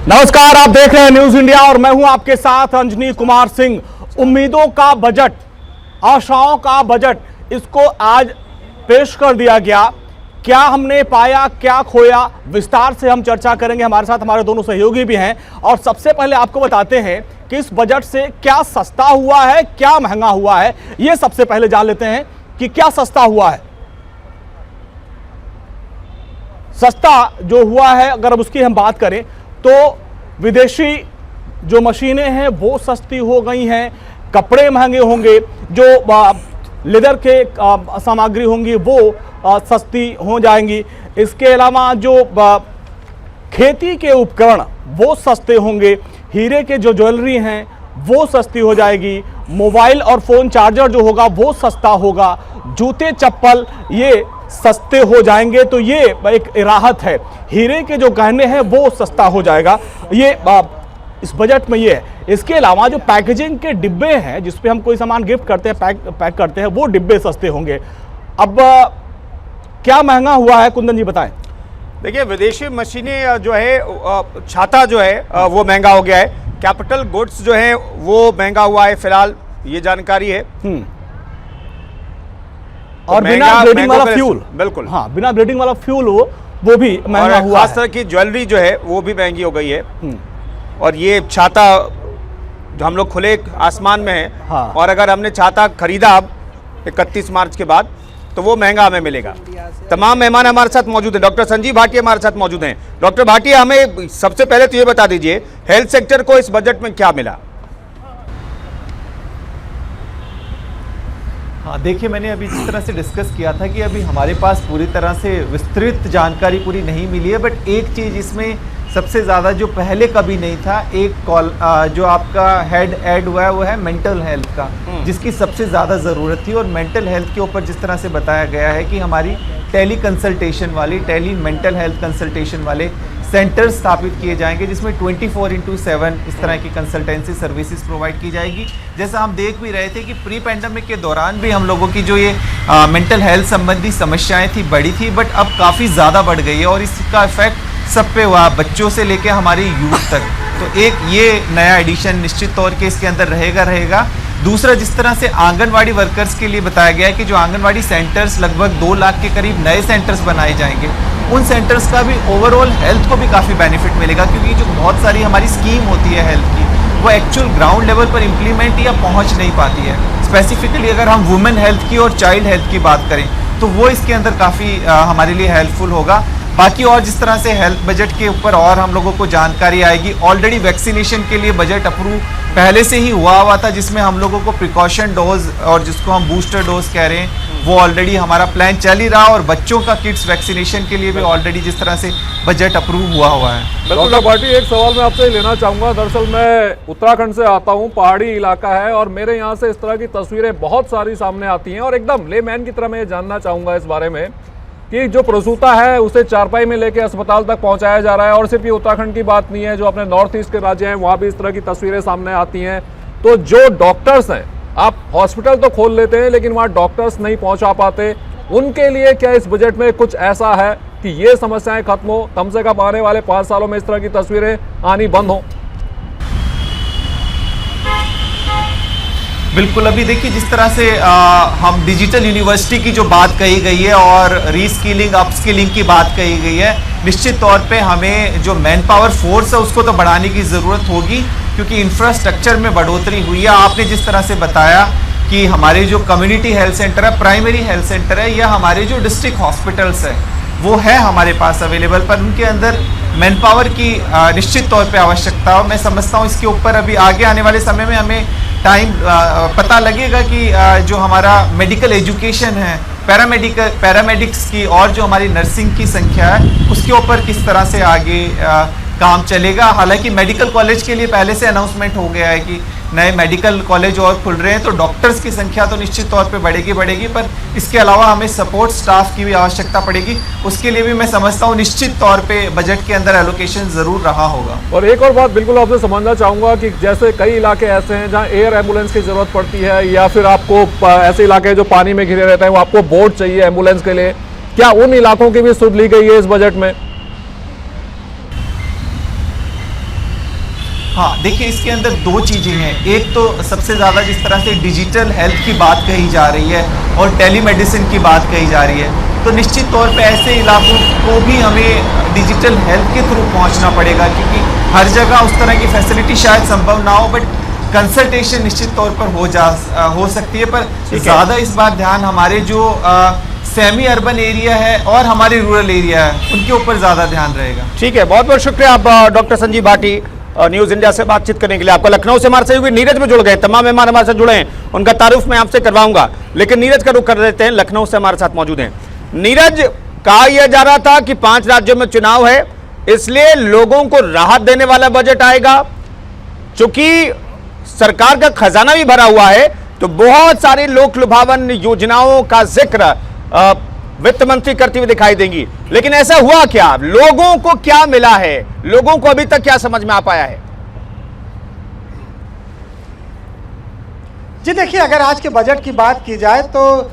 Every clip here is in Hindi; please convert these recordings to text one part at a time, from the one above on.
नमस्कार, आप देख रहे हैं न्यूज इंडिया और मैं हूं आपके साथ अंजनी कुमार सिंह। उम्मीदों का बजट, आशाओं का बजट, इसको आज पेश कर दिया गया। क्या हमने पाया, क्या खोया, विस्तार से हम चर्चा करेंगे। हमारे साथ हमारे दोनों सहयोगी भी हैं और सबसे पहले आपको बताते हैं कि इस बजट से क्या सस्ता हुआ है, क्या महंगा हुआ है। यह सबसे पहले जान लेते हैं कि क्या सस्ता हुआ है। सस्ता जो हुआ है, अगर अब उसकी हम बात करें तो विदेशी जो मशीनें हैं वो सस्ती हो गई हैं, कपड़े महंगे होंगे, जो लेदर के सामग्री होंगी वो सस्ती हो जाएंगी। इसके अलावा जो खेती के उपकरण वो सस्ते होंगे, हीरे के जो ज्वेलरी हैं वो सस्ती हो जाएगी, मोबाइल और फ़ोन चार्जर जो होगा वो सस्ता होगा, जूते चप्पल ये सस्ते हो जाएंगे। तो ये एक राहत है। हीरे के जो गहने हैं वो सस्ता हो जाएगा, ये इस बजट में ये है। इसके अलावा जो पैकेजिंग के डिब्बे हैं, जिसपे हम कोई सामान गिफ्ट करते हैं, पैक करते हैं, वो डिब्बे सस्ते होंगे। अब क्या महंगा हुआ है, कुंदन जी बताएं। देखिए, विदेशी मशीनें जो है, छाता जो है वो महंगा हो गया है। कैपिटल गुड्स जो है वो महंगा हुआ है, फिलहाल ये जानकारी है। और बिना ब्लेडिंग वाला फ्यूल, बिल्कुल, हाँ, बिना ब्लेडिंग वाला फ्यूल वो भी महंगा हुआ है। खास तरह की ज्वेलरी जो है वो भी महंगी हो गई है। और ये छाता जो हम लोग खुले आसमान में है, हाँ। और अगर हमने छाता खरीदा 31 मार्च के बाद तो वो महंगा हमें मिलेगा। तमाम मेहमान हमारे साथ मौजूद हैं। डॉक्टर संजीव भाटिया हमारे साथ मौजूद हैं। डॉक्टर भाटिया, हमें सबसे पहले तो ये बता दीजिए, हेल्थ सेक्टर को इस बजट में क्या मिला? हाँ, देखिए, मैंने अभी जिस तरह से डिस्कस किया था कि अभी हमारे पास पूरी तरह से विस्तृत जानकारी पूरी नहीं मिली है, बट एक चीज़ इसमें सबसे ज़्यादा जो पहले कभी नहीं था, एक कॉल जो आपका हेड ऐड हुआ है वो है मेंटल हेल्थ का, जिसकी सबसे ज़्यादा ज़रूरत थी। और मेंटल हेल्थ के ऊपर जिस तरह से बताया गया है कि हमारी टेली कंसल्टेशन वाली, टेली मेंटल हेल्थ कंसल्टेशन वाले सेंटर स्थापित किए जाएंगे, जिसमें 24/7 इस तरह की कंसल्टेंसी सर्विसेज प्रोवाइड की जाएगी। जैसा हम देख भी रहे थे कि प्री पैंडेमिक के दौरान भी हम लोगों की जो ये मेंटल हेल्थ संबंधी समस्याएं थी, बड़ी थी, बट अब काफ़ी ज़्यादा बढ़ गई है और इसका इफेक्ट सब पे हुआ, बच्चों से लेके हमारी यूथ तक। तो एक ये नया एडिशन निश्चित तौर के इसके अंदर रहेगा। दूसरा, जिस तरह से आंगनवाड़ी वर्कर्स के लिए बताया गया है कि जो आंगनवाड़ी सेंटर्स लगभग 2 लाख के करीब नए सेंटर्स बनाए जाएंगे, उन सेंटर्स का भी ओवरऑल हेल्थ को भी काफ़ी बेनिफिट मिलेगा, क्योंकि जो बहुत सारी हमारी स्कीम होती है हेल्थ की, वो एक्चुअल ग्राउंड लेवल पर इम्प्लीमेंट या पहुंच नहीं पाती है। स्पेसिफिकली अगर हम वुमेन हेल्थ की और चाइल्ड हेल्थ की बात करें तो वो इसके अंदर काफ़ी हमारे लिए हेल्पफुल होगा। बाकी और जिस तरह से हेल्थ बजट के ऊपर और हम लोगों को जानकारी आएगी, ऑलरेडी वैक्सीनेशन के लिए बजट अप्रूव पहले से ही हुआ था, जिसमें हम लोगों को प्रिकॉशन डोज और जिसको हम बूस्टर डोज कह रहे हैं वो ऑलरेडी हमारा प्लान चल ही रहा, और बच्चों का किड्स वैक्सीनेशन के लिए भी ऑलरेडी जिस तरह से बजट अप्रूव हुआ है। डॉक्टर भाटी, एक सवाल मैं आपसे लेना चाहूँगा। दरअसल मैं उत्तराखंड से आता हूँ, पहाड़ी इलाका है, और मेरे यहाँ से इस तरह की तस्वीरें बहुत सारी सामने आती हैं, और एकदम लेमैन की तरह मैं ये जानना चाहूँगा इस बारे में कि जो प्रसूता है उसे चारपाई में लेके अस्पताल तक पहुंचाया जा रहा है। और सिर्फ ये उत्तराखंड की बात नहीं है, जो अपने नॉर्थ ईस्ट के राज्य हैं वहाँ भी इस तरह की तस्वीरें सामने आती हैं। तो जो डॉक्टर्स हैं, आप हॉस्पिटल तो खोल लेते हैं लेकिन वहाँ डॉक्टर्स नहीं पहुँचा पाते, उनके लिए क्या इस बजट में कुछ ऐसा है कि ये समस्याएं खत्म हो, कम से कम आने वाले 5 सालों में इस तरह की तस्वीरें आनी बंद हो? बिल्कुल। अभी देखिए, जिस तरह से हम डिजिटल यूनिवर्सिटी की जो बात कही गई है और रीस्किलिंग अपस्किलिंग की बात कही गई है, निश्चित तौर पे हमें जो मैन पावर फोर्स है उसको तो बढ़ाने की ज़रूरत होगी, क्योंकि इंफ्रास्ट्रक्चर में बढ़ोतरी हुई है। आपने जिस तरह से बताया कि हमारे जो कम्युनिटी हेल्थ सेंटर है, प्राइमरी हेल्थ सेंटर है, या हमारे जो डिस्ट्रिक्ट हॉस्पिटल्स है वो है हमारे पास अवेलेबल, पर उनके अंदर मैन पावर की निश्चित तौर पे आवश्यकता है। मैं समझता हूँ इसके ऊपर अभी आगे आने वाले समय में हमें टाइम पता लगेगा कि जो हमारा मेडिकल एजुकेशन है, पैरामेडिक्स की और जो हमारी नर्सिंग की संख्या है उसके ऊपर किस तरह से आगे काम चलेगा। हालांकि मेडिकल कॉलेज के लिए पहले से अनाउंसमेंट हो गया है कि नए मेडिकल कॉलेज और खुल रहे हैं, तो डॉक्टर्स की संख्या तो निश्चित तौर पे बढ़ेगी, पर इसके अलावा हमें सपोर्ट स्टाफ की भी आवश्यकता पड़ेगी। उसके लिए भी मैं समझता हूँ निश्चित तौर पे बजट के अंदर एलोकेशन ज़रूर रहा होगा। और एक और बात बिल्कुल आपसे समझना चाहूँगा कि जैसे कई इलाके ऐसे हैं जहाँ एयर एम्बुलेंस की ज़रूरत पड़ती है, या फिर आपको ऐसे इलाके जो पानी में घिरे रहते हैं वो आपको बोट चाहिए एम्बुलेंस के लिए, क्या उन इलाकों की भी सुध ली गई है इस बजट में? हाँ, देखिए इसके अंदर दो चीज़ें हैं। एक तो सबसे ज़्यादा जिस तरह से डिजिटल हेल्थ की बात कही जा रही है और टेलीमेडिसिन की बात कही जा रही है, तो निश्चित तौर पे ऐसे इलाकों को भी हमें डिजिटल हेल्थ के थ्रू पहुंचना पड़ेगा, क्योंकि हर जगह उस तरह की फैसिलिटी शायद संभव ना हो, बट कंसल्टेशन निश्चित तौर पर हो सकती है। पर ज़्यादा इस बार ध्यान हमारे जो सेमी अर्बन एरिया है और हमारे रूरल एरिया है उनके ऊपर ज़्यादा ध्यान रहेगा। ठीक है, बहुत बहुत शुक्रिया आप doctor Sanjeev Bhati news India से बातचीत करने के लिए। आपको लखनऊ से हमारे सहयोगी नीरज में जुड़ गए, तमाम मेहमान हमारे साथ जुड़े हैं, उनका तारुफ मैं आपसे करवाऊंगा, लेकिन नीरज का रुख कर देते हैं, लखनऊ से हमारे साथ मौजूद हैं। नीरज, कहा यह जा रहा था कि 5 राज्यों में चुनाव है, इसलिए लोगों को राहत देने वाला बजट आएगा। चूंकि सरकार का खजाना भी भरा हुआ है, तो बहुत सारी लोक लुभावन योजनाओं का जिक्र वित्त मंत्री करती हुई दिखाई देंगी। लेकिन ऐसा हुआ क्या? लोगों को क्या मिला है? लोगों को अभी तक क्या समझ में आ पाया है? जी देखिए, अगर आज के बजट की बात की जाए तो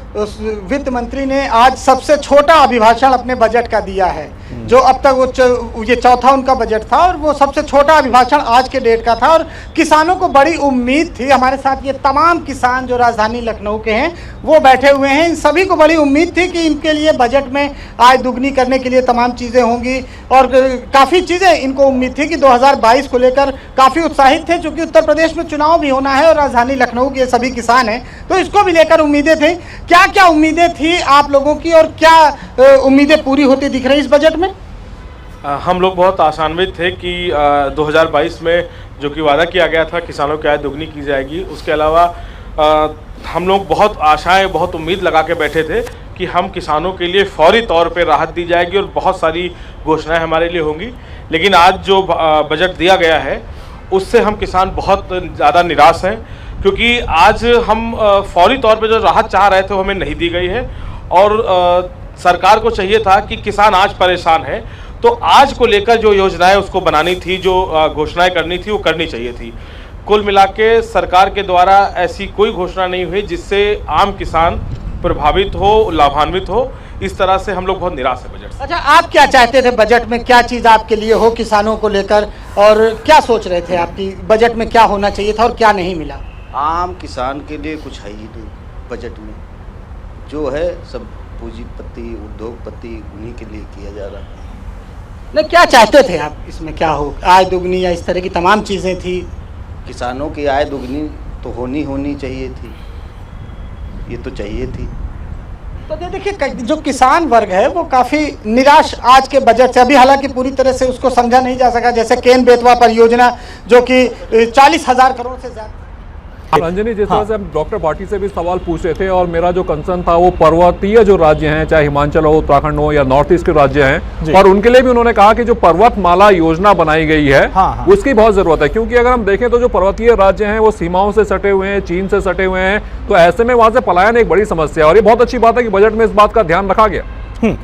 वित्त मंत्री ने आज सबसे छोटा अभिभाषण अपने बजट का दिया है, जो अब तक ये चौथा उनका बजट था और वो सबसे छोटा अभिभाषण आज के डेट का था। और किसानों को बड़ी उम्मीद थी, हमारे साथ ये तमाम किसान जो राजधानी लखनऊ के हैं वो बैठे हुए हैं, इन सभी को बड़ी उम्मीद थी कि इनके लिए बजट में आय दुगनी करने के लिए तमाम चीज़ें होंगी और काफ़ी चीज़ें इनको उम्मीद थी कि 2022 को लेकर काफ़ी उत्साहित थे, चूँकि उत्तर प्रदेश में चुनाव भी होना है और राजधानी लखनऊ के सभी किसान हैं, तो इसको भी लेकर उम्मीदें थी। क्या क्या उम्मीदें थी आप लोगों की और क्या उम्मीदें पूरी होती दिख रही इस बजट में? हम लोग बहुत आशान्वित थे कि 2022 में जो कि वादा किया गया था किसानों की आय दुगनी की जाएगी, उसके अलावा हम लोग बहुत आशाएं, बहुत उम्मीद लगा के बैठे थे कि हम किसानों के लिए फौरी तौर पे राहत दी जाएगी और बहुत सारी घोषणाएं हमारे लिए होंगी। लेकिन आज जो बजट दिया गया है उससे हम किसान बहुत ज़्यादा निराश हैं, क्योंकि आज हम फौरी तौर पे जो राहत चाह रहे थे वो हमें नहीं दी गई है। और सरकार को चाहिए था कि किसान आज परेशान है, तो आज को लेकर जो योजनाएं उसको बनानी थी, जो घोषणाएं करनी थी वो करनी चाहिए थी। कुल मिला के सरकार के द्वारा ऐसी कोई घोषणा नहीं हुई जिससे आम किसान प्रभावित हो, लाभान्वित हो। इस तरह से हम लोग बहुत निराश है बजट से। अच्छा, आप क्या चाहते थे बजट में, क्या चीज़ आपके लिए हो किसानों को लेकर, और क्या सोच रहे थे आपकी बजट में क्या होना चाहिए था और क्या नहीं मिला? आम किसान के लिए कुछ है ही नहीं बजट में, जो है सब पूंजीपति उद्योगपति उन्हीं के लिए किया जा रहा है। नहीं, क्या चाहते थे आप इसमें, क्या हो, आय दुगनी या इस तरह की तमाम चीज़ें थी? किसानों की आय दुगनी तो होनी चाहिए थी, ये तो चाहिए थी। तो देखिए, जो किसान वर्ग है वो काफ़ी निराश आज के बजट से, अभी हालांकि पूरी तरह से उसको समझा नहीं जा सका, जैसे केन बेतवा परियोजना जो कि 40,000 करोड़ से ज़्यादा। रंजनी, जिस तरह से हम डॉक्टर भाटी से भी सवाल पूछ रहे थे, और मेरा जो कंसर्न था वो पर्वतीय जो राज्य हैं, चाहे हिमाचल हो, उत्तराखंड हो या नॉर्थ ईस्ट के राज्य हैं, और उनके लिए भी उन्होंने कहा कि जो पर्वतमाला योजना बनाई गई है उसकी बहुत जरूरत है, क्योंकि अगर हम देखें तो जो पर्वतीय राज्य हैं वो सीमाओं से सटे हुए हैं, चीन से सटे हुए हैं, तो ऐसे में वहां से पलायन एक बड़ी समस्या है। और ये बहुत अच्छी बात है कि बजट में इस बात का ध्यान रखा गया।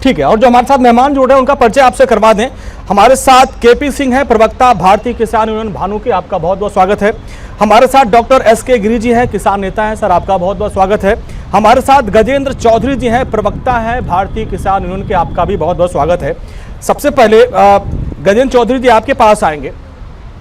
ठीक है, और जो हमारे साथ मेहमान जुड़ रहे हैं उनका परिचय आपसे करवा दें। हमारे साथ केपी सिंह है, प्रवक्ता भारतीय किसान यूनियन भानु की, आपका बहुत बहुत स्वागत है। हमारे साथ डॉक्टर एस.के. गिरी जी हैं, किसान नेता हैं, सर आपका बहुत बहुत स्वागत है। हमारे साथ गजेंद्र चौधरी जी हैं, प्रवक्ता हैं भारतीय किसान यूनियन के, आपका भी बहुत बहुत स्वागत है। सबसे पहले गजेंद्र चौधरी जी आपके पास आएंगे।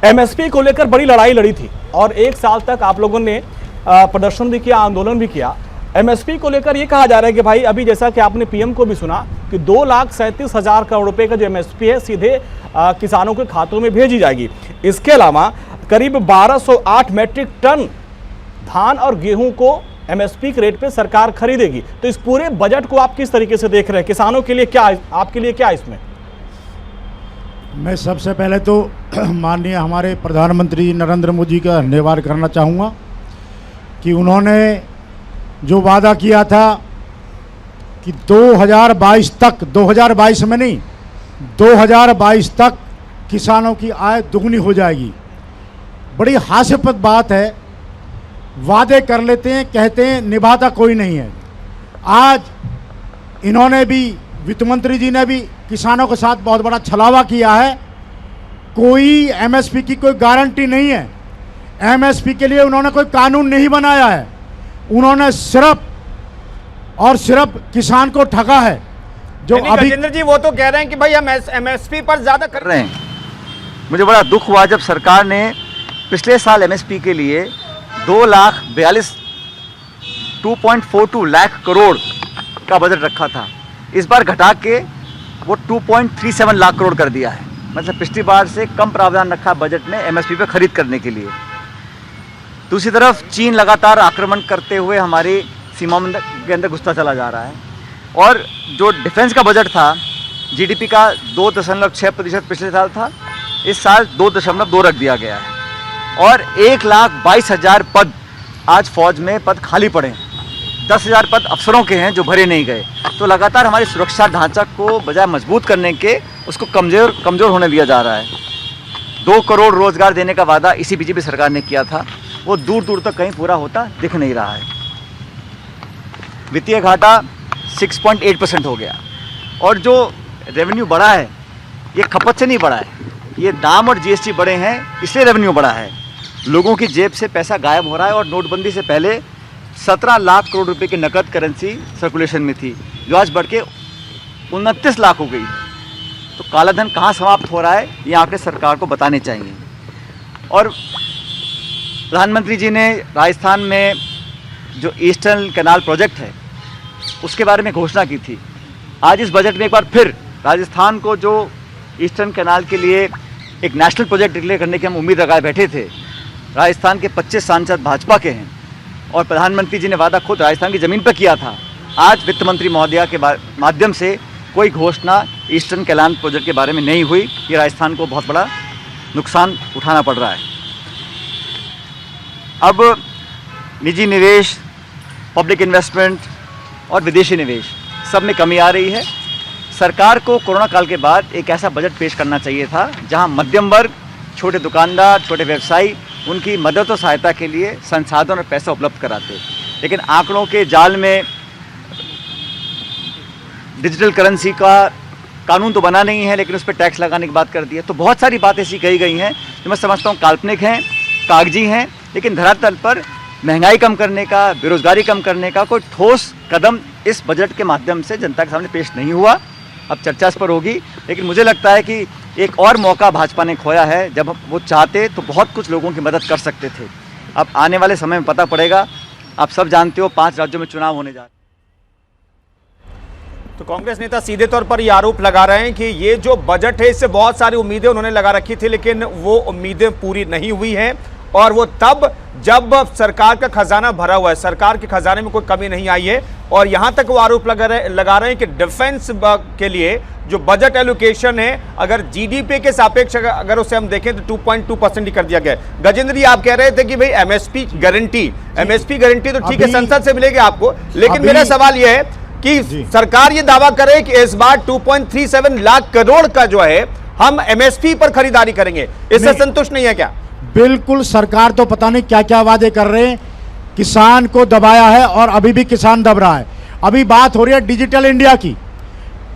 एमएसपी को लेकर बड़ी लड़ाई लड़ी थी और 1 साल तक आप लोगों ने प्रदर्शन भी किया, आंदोलन भी किया। एमएसपी को लेकर ये कहा जा रहा है कि भाई अभी जैसा कि आपने पीएम को भी सुना कि 2,37,000 करोड़ रुपए का जो एमएसपी है सीधे किसानों के खातों में भेजी जाएगी। इसके अलावा करीब 1208 मैट्रिक टन धान और गेहूं को एमएसपी के रेट पे सरकार खरीदेगी। तो इस पूरे बजट को आप किस तरीके से देख रहे हैं? किसानों के लिए क्या, आपके लिए क्या इसमें? मैं सबसे पहले तो माननीय हमारे प्रधानमंत्री नरेंद्र मोदी का धन्यवाद करना चाहूँगा कि उन्होंने जो वादा किया था कि 2022 तक, 2022 में नहीं 2022 तक किसानों की आय दुगनी हो जाएगी। बड़ी हास्यास्पद बात है, वादे कर लेते हैं, कहते हैं, निभाता कोई नहीं है। आज इन्होंने भी, वित्त मंत्री जी ने भी किसानों के साथ बहुत बड़ा छलावा किया है। कोई एमएसपी की कोई गारंटी नहीं है, एमएसपी के लिए उन्होंने कोई कानून नहीं बनाया है। उन्होंने सिर्फ और सिर्फ किसान को ठगा है। जो अभी गजेंद्र जी वो तो कह रहे हैं कि भाई हम एमएसपी पर ज्यादा कर रहे हैं। मुझे बड़ा दुख हुआ जब सरकार ने पिछले साल एमएसपी के लिए 2,42 लाख करोड़ का बजट रखा था। इस बार घटा के वो 2.37 लाख करोड़ कर दिया है। मतलब पिछली बार से कम प्रावधान रखा बजट में एमएसपी पे खरीद करने के लिए। दूसरी तरफ चीन लगातार आक्रमण करते हुए हमारी सीमाओं के अंदर घुसता चला जा रहा है और जो डिफेंस का बजट था जीडीपी का 2.6% पिछले साल था, इस साल 2.2 रख दिया गया है और 1,22,000 पद आज फौज में पद खाली पड़े हैं। 10,000 पद अफसरों के हैं जो भरे नहीं गए। तो लगातार हमारी सुरक्षा ढांचा को बजाय मजबूत करने के उसको कमज़ोर होने दिया जा रहा है। 2 करोड़ रोजगार देने का वादा इसी बीजेपी सरकार ने किया था, वो दूर दूर तक कहीं पूरा होता दिख नहीं रहा है। वित्तीय घाटा 6.8% हो गया और जो रेवेन्यू बढ़ा है ये खपत से नहीं बढ़ा है, ये दाम और जीएसटी बढ़े हैं इसलिए रेवेन्यू बढ़ा है। लोगों की जेब से पैसा गायब हो रहा है और नोटबंदी से पहले 17 लाख करोड़ रुपए की नकद करेंसी सर्कुलेशन में थी जो आज बढ़ के 29 लाख हो गई। तो काला धन कहाँ समाप्त हो रहा है ये आंकड़े सरकार को बताने चाहिए। और प्रधानमंत्री जी ने राजस्थान में जो ईस्टर्न कैनाल प्रोजेक्ट है उसके बारे में घोषणा की थी। आज इस बजट में एक बार फिर राजस्थान को जो ईस्टर्न कैनाल के लिए एक नेशनल प्रोजेक्ट डिक्लेयर करने की हम उम्मीद लगाए बैठे थे, राजस्थान के 25 सांसद भाजपा के हैं और प्रधानमंत्री जी ने वादा खुद राजस्थान की ज़मीन पर किया था। आज वित्त मंत्री महोदया के माध्यम से कोई घोषणा ईस्टर्न कैनाल प्रोजेक्ट के बारे में नहीं हुई। ये राजस्थान को बहुत बड़ा नुकसान उठाना पड़ रहा है। अब निजी निवेश, पब्लिक इन्वेस्टमेंट और विदेशी निवेश सब में कमी आ रही है। सरकार को कोरोना काल के बाद एक ऐसा बजट पेश करना चाहिए था जहां मध्यम वर्ग, छोटे दुकानदार, छोटे व्यवसायी उनकी मदद और सहायता के लिए संसाधन और पैसा उपलब्ध कराते। लेकिन आंकड़ों के जाल में डिजिटल करेंसी का कानून तो बना नहीं है लेकिन उस पर टैक्स लगाने की बात कर दी है। तो बहुत सारी बातें ऐसी कही गई हैं जो मैं समझता हूँ काल्पनिक हैं, कागजी हैं, लेकिन धरातल पर महंगाई कम करने का, बेरोजगारी कम करने का कोई ठोस कदम इस बजट के माध्यम से जनता के सामने पेश नहीं हुआ। अब चर्चा इस पर होगी, लेकिन मुझे लगता है कि एक और मौका भाजपा ने खोया है। जब वो चाहते तो बहुत कुछ लोगों की मदद कर सकते थे। अब आने वाले समय में पता पड़ेगा। आप सब जानते हो 5 राज्यों में चुनाव होने जा रहे हैं। तो कांग्रेस नेता सीधे तौर पर ये आरोप लगा रहे हैं कि ये जो बजट है इससे बहुत सारी उम्मीदें उन्होंने लगा रखी थी लेकिन वो उम्मीदें पूरी नहीं हुई हैं और वो तब जब सरकार का खजाना भरा हुआ है, सरकार के खजाने में कोई कमी नहीं आई है। और यहां तक वो आरोप लगा रहे हैं कि डिफेंस के लिए जो बजट एलोकेशन है अगर जीडीपी के सापेक्ष अगर उसे हम देखें तो 2.2% ही कर दिया गया है। गजेंद्र जी आप कह रहे थे कि भाई एमएसपी गारंटी तो ठीक है संसद से मिलेगी आपको, लेकिन मेरा सवाल यह है कि सरकार ये दावा करे कि इस बार 2.37 लाख करोड़ का जो है हम एमएसपी पर खरीदारी करेंगे, इससे संतुष्ट नहीं है क्या? बिल्कुल, सरकार तो पता नहीं क्या क्या वादे कर रहे हैं। किसान को दबाया है और अभी भी किसान दब रहा है। अभी बात हो रही है डिजिटल इंडिया की।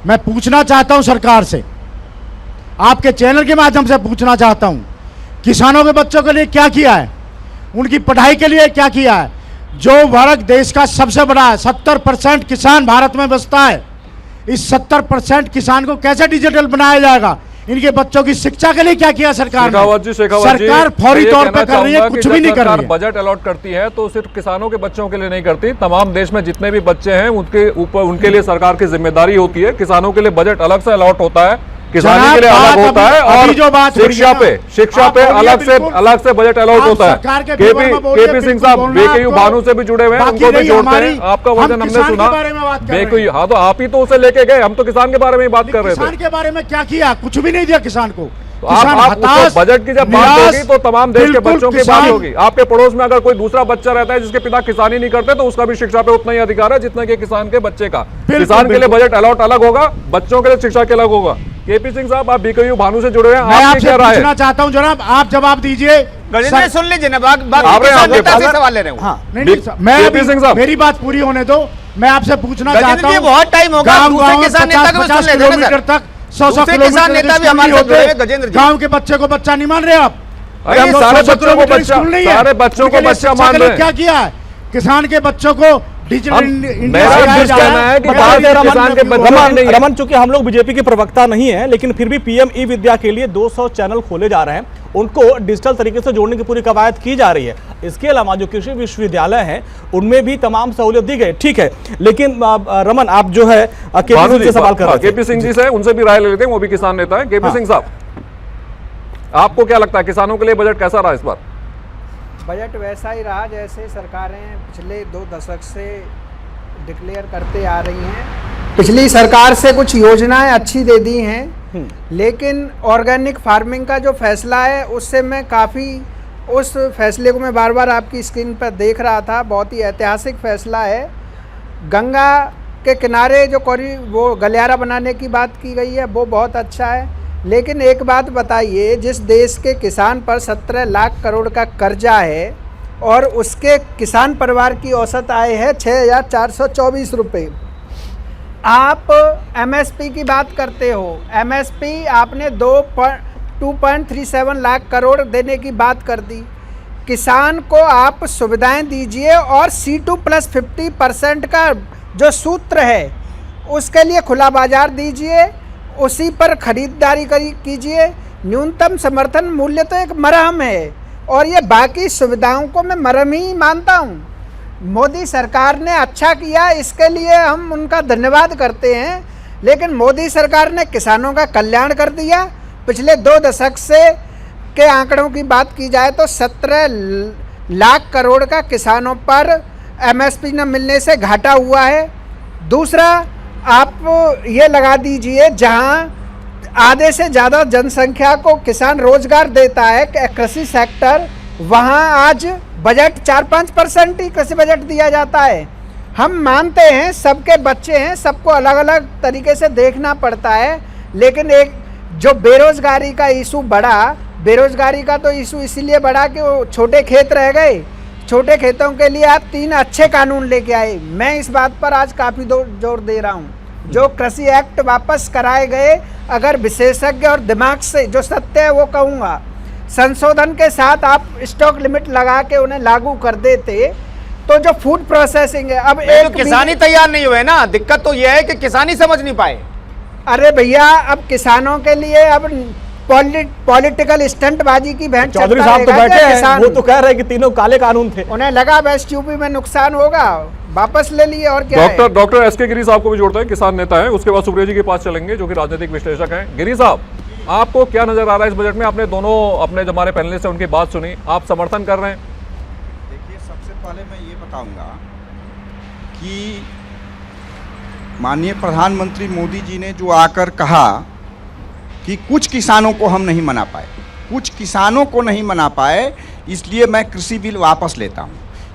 मैं पूछना चाहता हूं सरकार से, आपके चैनल के माध्यम से पूछना चाहता हूं, किसानों के बच्चों के लिए क्या किया है, उनकी पढ़ाई के लिए क्या किया है? जो वर्ग देश का सबसे बड़ा है, 70% किसान भारत में बसता है, इस 70% किसान को कैसे डिजिटल बनाया जाएगा? इनके बच्चों की शिक्षा के लिए क्या किया सरकार ने? सरकार फौरी तौर पे कर रही है, कुछ भी नहीं कर रही है। बजट अलॉट करती है तो सिर्फ किसानों के बच्चों के लिए नहीं करती, तमाम देश में जितने भी बच्चे हैं उनके ऊपर उनके लिए सरकार की जिम्मेदारी होती है। किसानों के लिए बजट अलग से अलॉट होता है, किसानी के लिए अलग होता है और शिक्षा पे अलग से बजट अलॉट होता है। केपी सिंह साहब बेकयू भानु से भी जुड़े हुए हैं, उनको भी जोड़ते हैं। आपका वचन हमने सुना बेकयू, हाँ तो आप ही तो उसे लेके गए, हम तो किसान के बारे में बात कर रहे थे। किसान के बारे में क्या किया? कुछ भी नहीं दिया किसान को। आप बजट की जब बात होगी तो तमाम देश के बच्चों की बात होगी। आपके पड़ोस में अगर कोई दूसरा बच्चा रहता है जिसके पिता किसानी नहीं करते तो उसका भी शिक्षा पे उतना ही अधिकार है जितना कि किसान के बच्चे का। किसान के लिए बजट अलॉट अलग होगा, बच्चों के लिए शिक्षा के अलग होगा। केपी सिंह साहब आप बीकेयू भानु से जुड़े हैं, आपसे पूछना चाहता हूं जनाब, आप जवाब दीजिए। सुन लीजिए ना, सवाल ले रहे हैं। मेरी बात पूरी होने दो। मैं आपसे पूछना चाहता हूं, बहुत टाइम होगा, 50 किलोमीटर तक 100 किलोमीटर गांव के बच्चे को बच्चा नहीं मान रहे आप? सारे बच्चों को बच्चा मान रहे हैं। क्या किया है? किसान के बच्चों को डिजिटल मेरा जिस कहना है कि भारत किसान के बच्चों में नहीं है। रमन, चूंकि हम लोग बीजेपी के प्रवक्ता नहीं है, लेकिन फिर भी पीएम ई विद्या के लिए 200 चैनल खोले जा रहे हैं, उनको डिजिटल तरीके से जोड़ने की पूरी कवायद की जा रही है। इसके अलावा जो कृषि विश्वविद्यालय हैं उनमें भी तमाम सहूलियत दी गई, ठीक है। लेकिन रमन, आप जो है केपी से सवाल कर रहे थे। केपी सिंह जी से उनसे भी राय ले लेते हैं, वो भी किसान नेता है। केपी सिंह साहब, आपको क्या लगता है किसानों के लिए बजट कैसा रहा इस बार? बजट वैसा ही रहा जैसे सरकारें पिछले 2 दशक से डिक्लेयर करते आ रही हैं। पिछली सरकार से कुछ योजनाएं अच्छी दे दी हैं, लेकिन ऑर्गेनिक फार्मिंग का जो फैसला है उससे मैं काफ़ी, उस फैसले को मैं बार बार आपकी स्क्रीन पर देख रहा था, बहुत ही ऐतिहासिक फैसला है। गंगा के किनारे जो वो गलियारा बनाने की बात की गई है वो बहुत अच्छा है, लेकिन एक बात बताइए, जिस देश के किसान पर 17 लाख करोड़ का कर्जा है और उसके किसान परिवार की औसत आय है 6,424 रुपये, आप एमएसपी की बात करते हो। एमएसपी आपने 2.37 लाख करोड़ देने की बात कर दी। किसान को आप सुविधाएं दीजिए और C2+50% का जो सूत्र है उसके लिए खुला बाजार दीजिए, उसी पर खरीदारी कीजिए। न्यूनतम समर्थन मूल्य तो एक मरहम है, और ये बाकी सुविधाओं को मैं मरहम ही मानता हूँ। मोदी सरकार ने अच्छा किया, इसके लिए हम उनका धन्यवाद करते हैं, लेकिन मोदी सरकार ने किसानों का कल्याण कर दिया। पिछले 2 दशक से के आंकड़ों की बात की जाए तो 17 लाख करोड़ का किसानों पर एमएसपी न मिलने से घाटा हुआ है। दूसरा, आप ये लगा दीजिए, जहाँ आधे से ज़्यादा जनसंख्या को किसान रोजगार देता है कृषि सेक्टर, वहाँ आज बजट 4-5% ही कृषि बजट दिया जाता है। हम मानते हैं सबके बच्चे हैं, सबको अलग अलग तरीके से देखना पड़ता है, लेकिन एक जो बेरोजगारी का इशू बढ़ा, बेरोजगारी का तो इशू इसीलिए बढ़ा कि वो छोटे खेत रह गए। छोटे खेतों के लिए आप 3 अच्छे कानून लेके आए। मैं इस बात पर आज काफ़ी जोर दे रहा हूँ। जो कृषि एक्ट वापस कराए गए, अगर विशेषज्ञ और दिमाग से जो सत्य है वो कहूँगा, संशोधन के साथ आप स्टॉक लिमिट लगा के उन्हें लागू कर देते तो जो फूड प्रोसेसिंग है, अब एक किसान ही तैयार नहीं हुए ना, दिक्कत तो यह है कि किसान ही समझ नहीं पाए। अरे भैया, अब किसानों के लिए अब पॉलिटिकल स्टंटबाजी की बहन चौधरी साहब तो बैठे हैं, वो तो कह रहे हैं कि तीनों काले कानून थे। उन्हें लगा वेस्ट यूपी में नुकसान होगा, वापस ले लिए, और क्या है। डॉक्टर एस के गिरी साहब को भी जोड़ते हैं, किसान नेता हैं। उसके बाद सुप्रिया जी के पास चलेंगे जो कि राजनीतिक विश्लेषक हैं। गिरी साहब, आपको क्या नजर आ रहा है इस बजट में? आपने दोनों अपने हमारे पैनलिस्ट हैं उनकी बात सुनी, आप समर्थन कर रहे हैं? देखिए, सबसे पहले मैं ये बताऊंगा कि माननीय प्रधानमंत्री मोदी जी ने जो आकर कहा कि कुछ किसानों को हम नहीं मना पाए, कुछ किसानों को नहीं मना पाए, इसलिए मैं कृषि बिल वापस लेता हूं।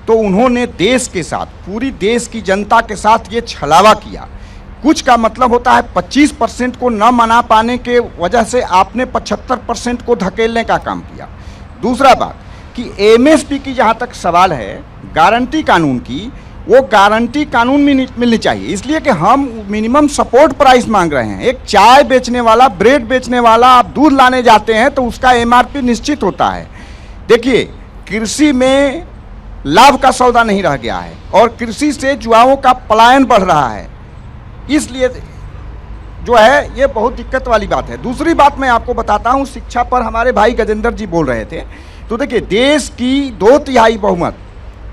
तो उन्होंने देश के साथ, पूरी देश की जनता के साथ ये छलावा किया। कुछ का मतलब होता है 25% को न मना पाने के वजह से आपने 75% को धकेलने का काम किया। दूसरा बात कि एमएसपी की जहाँ तक सवाल है, गारंटी कानून की, वो गारंटी कानून में मिलनी चाहिए, इसलिए कि हम मिनिमम सपोर्ट प्राइस मांग रहे हैं। एक चाय बेचने वाला, ब्रेड बेचने वाला, आप दूध लाने जाते हैं तो उसका एमआरपी निश्चित होता है। देखिए, कृषि में लाभ का सौदा नहीं रह गया है और कृषि से युवाओं का पलायन बढ़ रहा है, इसलिए जो है ये बहुत दिक्कत वाली बात है। दूसरी बात मैं आपको बताता हूँ, शिक्षा पर हमारे भाई गजेंद्र जी बोल रहे थे, तो देखिए, देश की 2/3 बहुमत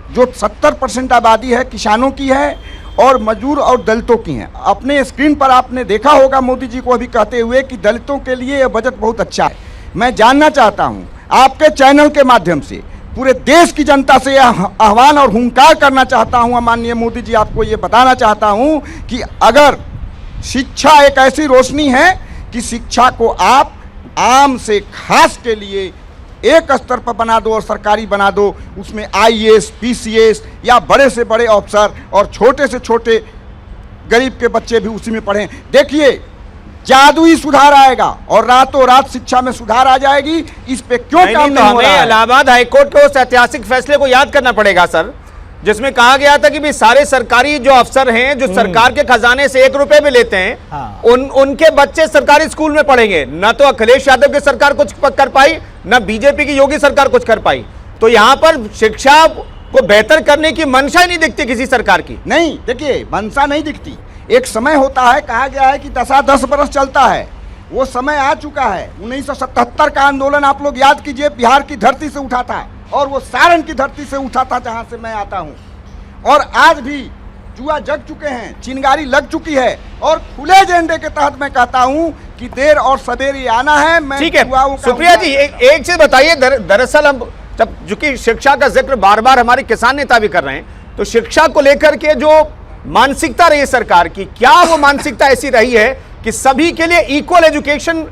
जो 70% आबादी है किसानों की है और मजदूर और दलितों की है। अपने स्क्रीन पर आपने देखा होगा मोदी जी को अभी कहते हुए कि दलितों के लिए यह बजट बहुत अच्छा है। मैं जानना चाहता हूं, आपके चैनल के माध्यम से पूरे देश की जनता से यह आह्वान और हुंकार करना चाहता हूं, माननीय मोदी जी, आपको ये बताना चाहता हूं कि अगर शिक्षा एक ऐसी रोशनी है कि शिक्षा को आप आम से खास के लिए एक स्तर पर बना दो और सरकारी बना दो, उसमें आईएएस, पीसीएस या बड़े से बड़े अफसर और छोटे से छोटे गरीब के बच्चे भी उसी में पढ़ें। देखिए, जादुई सुधार आएगा और रातों रात शिक्षा में सुधार आ जाएगी। इस पे क्यों काम नहीं हो रहा है? इलाहाबाद हाईकोर्ट के उस ऐतिहासिक फैसले को याद करना पड़ेगा सर, जिसमें कहा गया था कि भी सारे सरकारी जो अफसर हैं जो सरकार के खजाने से 1 रुपए भी लेते हैं, हाँ। उनके बच्चे सरकारी स्कूल में पढ़ेंगे। न तो अखिलेश यादव की सरकार कुछ कर पाई, न बीजेपी की योगी सरकार कुछ कर पाई। तो यहाँ पर शिक्षा को बेहतर करने की मंशा ही नहीं दिखती किसी सरकार की। नहीं, देखिए मंशा नहीं दिखती। एक समय होता है, कहा गया है कि 10 बरस चलता है, वो समय आ चुका है। 1977 का आंदोलन आप लोग याद कीजिए, बिहार की धरती से उठा था और वो सारण की धरती से उठा था जहां से मैं आता हूं। और आज भी जुआ जग चुके हैं, चिंगारी लग चुकी है और खुले एजेंडे के तहत मैं कहता हूं कि देर और सवेरे आना है। मैं ठीक है सुप्रिया जी, एक चीज बताइए, दरअसल हम जब चूंकि शिक्षा का जिक्र बार बार हमारे किसान नेता भी कर रहे हैं, तो शिक्षा को लेकर के जो मानसिकता रही सरकार की, क्या वो मानसिकता ऐसी रही है कि सभी के लिए इक्वल एजुकेशन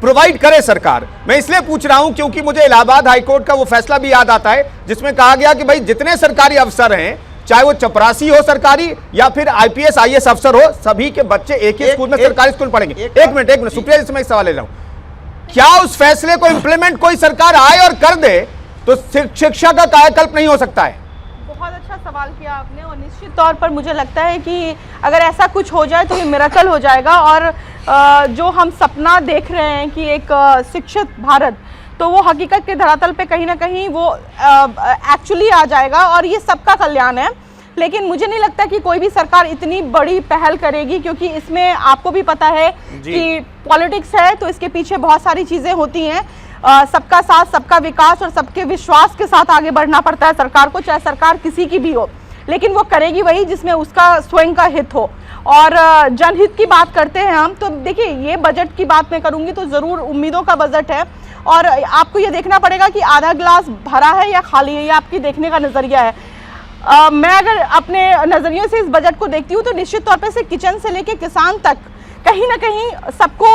प्रोवाइड करे सरकार? मैं इसलिए पूछ रहा हूं क्योंकि मुझे इलाहाबाद हाईकोर्ट का वो फैसला भी याद आता है जिसमें कहा गया कि भाई जितने सरकारी अफसर हैं, चाहे वो चपरासी हो सरकारी या फिर IPS IAS अफसर हो, सभी के बच्चे एक ही स्कूल में, सरकारी स्कूल पढ़ेंगे। एक मिनट सुप्रिया जी से मैं एक सवाल ले रहा हूं, क्या उस फैसले को इंप्लीमेंट कोई सरकार आए और कर दे तो शिक्षा का कायाकल्प नहीं हो सकता है? बहुत अच्छा सवाल किया आपने, और निश्चित तौर पर मुझे लगता है कि अगर ऐसा कुछ हो जाए तो ये मिरेकल हो जाएगा। और जो हम सपना देख रहे हैं कि एक शिक्षित भारत, तो वो हकीकत के धरातल पे कहीं ना कहीं वो एक्चुअली आ जाएगा और ये सबका कल्याण है। लेकिन मुझे नहीं लगता कि कोई भी सरकार इतनी बड़ी पहल करेगी, क्योंकि इसमें आपको भी पता है कि पॉलिटिक्स है, तो इसके पीछे बहुत सारी चीज़ें होती हैं। सबका साथ, सबका विकास और सबके विश्वास के साथ आगे बढ़ना पड़ता है सरकार को, चाहे सरकार किसी की भी हो। लेकिन वो करेगी वही जिसमें उसका स्वयं का हित हो। और जनहित की बात करते हैं हम, तो देखिए ये बजट की बात मैं करूंगी तो ज़रूर उम्मीदों का बजट है, और आपको ये देखना पड़ेगा कि आधा गिलास भरा है या खाली है, ये आपकी देखने का नज़रिया है। मैं अगर अपने नज़रियों से इस बजट को देखती हूँ तो निश्चित तौर पर से किचन से लेके किसान तक कहीं ना कहीं सबको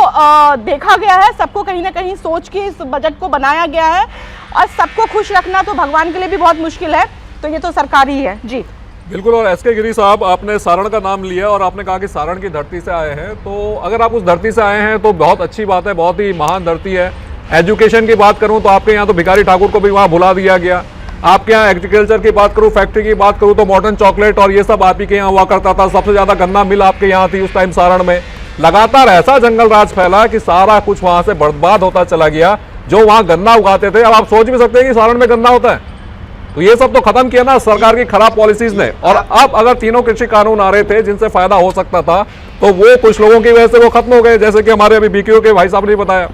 देखा गया है, सबको कहीं ना कहीं सोच के इस बजट को बनाया गया है। और सबको खुश रखना तो भगवान के लिए भी बहुत मुश्किल है, तो ये तो सरकार ही है। जी बिल्कुल। और SK गिरी साहब, आपने सारण का नाम लिया और आपने कहा कि सारण की धरती से आए हैं, तो अगर आप उस धरती से आए हैं तो बहुत अच्छी बात है, बहुत ही महान धरती है। एजुकेशन की बात करूं तो आपके यहाँ तो भिखारी ठाकुर को भी वहाँ भुला दिया गया। आपके यहाँ एग्रीकल्चर की बात करूं, फैक्ट्री की बात करूं तो मॉडर्न चॉकलेट और ये सब आप ही के यहाँ हुआ करता था। सबसे ज़्यादा गन्ना मिल आपके यहाँ थी उस टाइम सारण में। लगातार ऐसा जंगल राज फैला कि सारा कुछ वहाँ से बर्बाद होता चला गया। जो वहाँ गन्ना उगाते थे, अब आप सोच भी सकते हैं कि सारण में गन्ना होता है, तो ये सब तो खत्म किया ना सरकार की खराब पॉलिसीज ने। और अब अगर तीनों कृषि कानून आ रहे थे जिनसे फायदा हो सकता था, तो वो कुछ लोगों की वजह से वो खत्म हो गए, जैसे कि हमारे अभी BKU के भाई साहब ने बताया।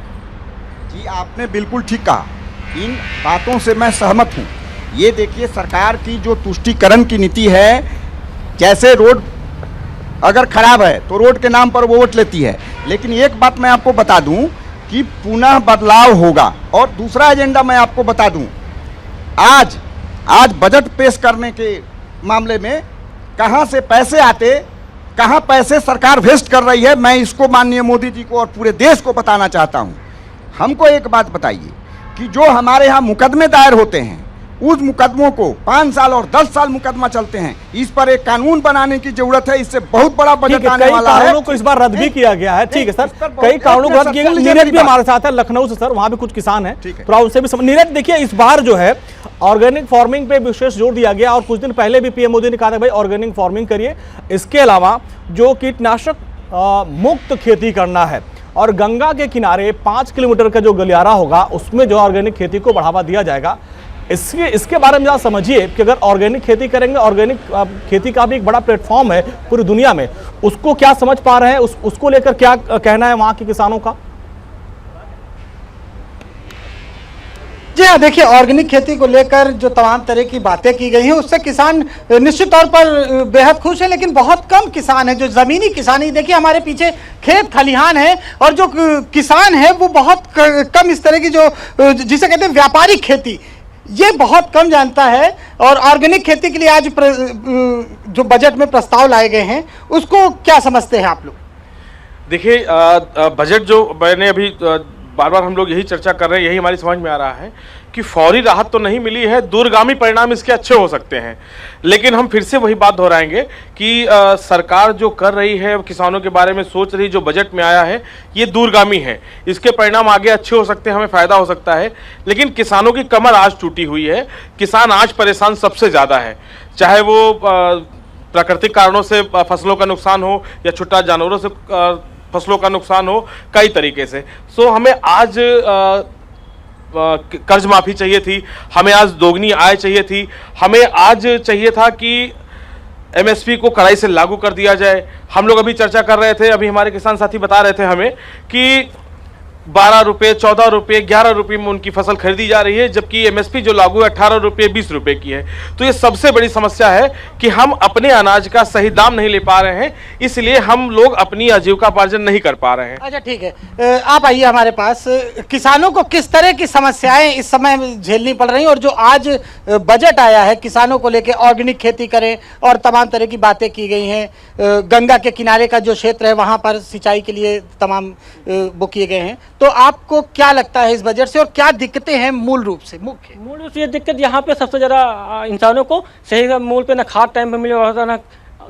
जी आपने बिल्कुल ठीक कहा, इन बातों से मैं सहमत हूँ। ये देखिए सरकार की जो तुष्टीकरण की नीति है, जैसे रोड अगर खराब है तो रोड के नाम पर वो वोट लेती है, लेकिन एक बात मैं आपको बता दूं कि पुनः बदलाव होगा। और दूसरा एजेंडा मैं आपको बता दूं, आज बजट पेश करने के मामले में कहां से पैसे आते, कहां पैसे सरकार वेस्ट कर रही है, मैं इसको माननीय मोदी जी को और पूरे देश को बताना चाहता हूं। हमको एक बात बताइए कि जो हमारे यहाँ मुकदमे दायर होते हैं, उस मुकदमों को 5 साल और 10 साल मुकदमा चलते हैं, इस पर एक कानून बनाने की जरूरत है। इससे बहुत बड़ा बजट आने वाला है। कानूनों को इस बार रद्द भी किया गया है। ठीक है सर, कई कानूनों को रद्द किया गया। नीरज भी हमारे साथ है लखनऊ से, सर वहां भी कुछ किसान हैं, तो आप उनसे भी नीरज देखिए, इस बार जो है ऑर्गेनिक फार्मिंग पे विशेष जोर दिया गया और कुछ दिन पहले भी PM मोदी ने कहा था भाई ऑर्गेनिक फार्मिंग करिए। इसके अलावा जो कीटनाशक मुक्त खेती करना है, और गंगा के किनारे 5 किलोमीटर का जो गलियारा होगा उसमें जो ऑर्गेनिक खेती को बढ़ावा दिया जाएगा। इसके बारे में ज़रा समझिए कि अगर ऑर्गेनिक खेती करेंगे, ऑर्गेनिक खेती का भी एक बड़ा प्लेटफॉर्म है पूरी दुनिया में, उसको क्या समझ पा रहे हैं, उसको लेकर क्या कहना है वहाँ के किसानों का? जी हाँ, देखिए ऑर्गेनिक खेती को लेकर जो तमाम तरह की बातें की गई हैं उससे किसान निश्चित तौर पर बेहद खुश है, लेकिन बहुत कम किसान है जो ज़मीनी किसानी। देखिए हमारे पीछे खेत खलिहान है और जो किसान है वो बहुत कम इस तरह की जो जिसे कहते हैं व्यापारिक खेती, ये बहुत कम जानता है। और ऑर्गेनिक खेती के लिए आज जो बजट में प्रस्ताव लाए गए हैं उसको क्या समझते हैं आप लोग? देखिए बजट जो मैंने अभी बार बार हम लोग यही चर्चा कर रहे हैं, यही हमारी समझ में आ रहा है कि फौरी राहत तो नहीं मिली है, दूरगामी परिणाम इसके अच्छे हो सकते हैं। लेकिन हम फिर से वही बात दोहराएंगे कि सरकार जो कर रही है, किसानों के बारे में सोच रही, जो बजट में आया है ये दूरगामी है, इसके परिणाम आगे अच्छे हो सकते हैं, हमें फ़ायदा हो सकता है। लेकिन किसानों की कमर आज टूटी हुई है, किसान आज परेशान सबसे ज़्यादा है, चाहे वो प्राकृतिक कारणों से फसलों का नुकसान हो या छुट्टा जानवरों से फसलों का नुकसान हो, कई तरीके से। सो हमें आज कर्ज माफी चाहिए थी, हमें आज दोगुनी आय चाहिए थी, हमें आज चाहिए था कि एमएसपी को कड़ाई से लागू कर दिया जाए। हम लोग अभी चर्चा कर रहे थे, अभी हमारे किसान साथी बता रहे थे हमें कि 12 रुपये, 14 रुपये, 11 रुपये में उनकी फसल खरीदी जा रही है, जबकि एमएसपी जो लागू है 18 रुपये, 20 रुपये की है। तो ये सबसे बड़ी समस्या है कि हम अपने अनाज का सही दाम नहीं ले पा रहे हैं, इसलिए हम लोग अपनी आजीविकापार्जन नहीं कर पा रहे हैं। अच्छा ठीक है, आप आइए हमारे पास। किसानों को किस तरह की समस्याएं इस समय झेलनी पड़ रही हैं, और जो आज बजट आया है किसानों को लेकर, ऑर्गेनिक खेती करें और तमाम तरह की बातें की गई हैं, गंगा के किनारे का जो क्षेत्र है वहाँ पर सिंचाई के लिए तमाम वो किए गए हैं, तो आपको क्या लगता है इस बजट से और क्या दिक्कतें हैं मूल रूप से? मूल रूप से ये दिक्कत यहाँ पे सबसे ज़्यादा इंसानों को सही मूल पे ना खाद टाइम पे मिले होता, ना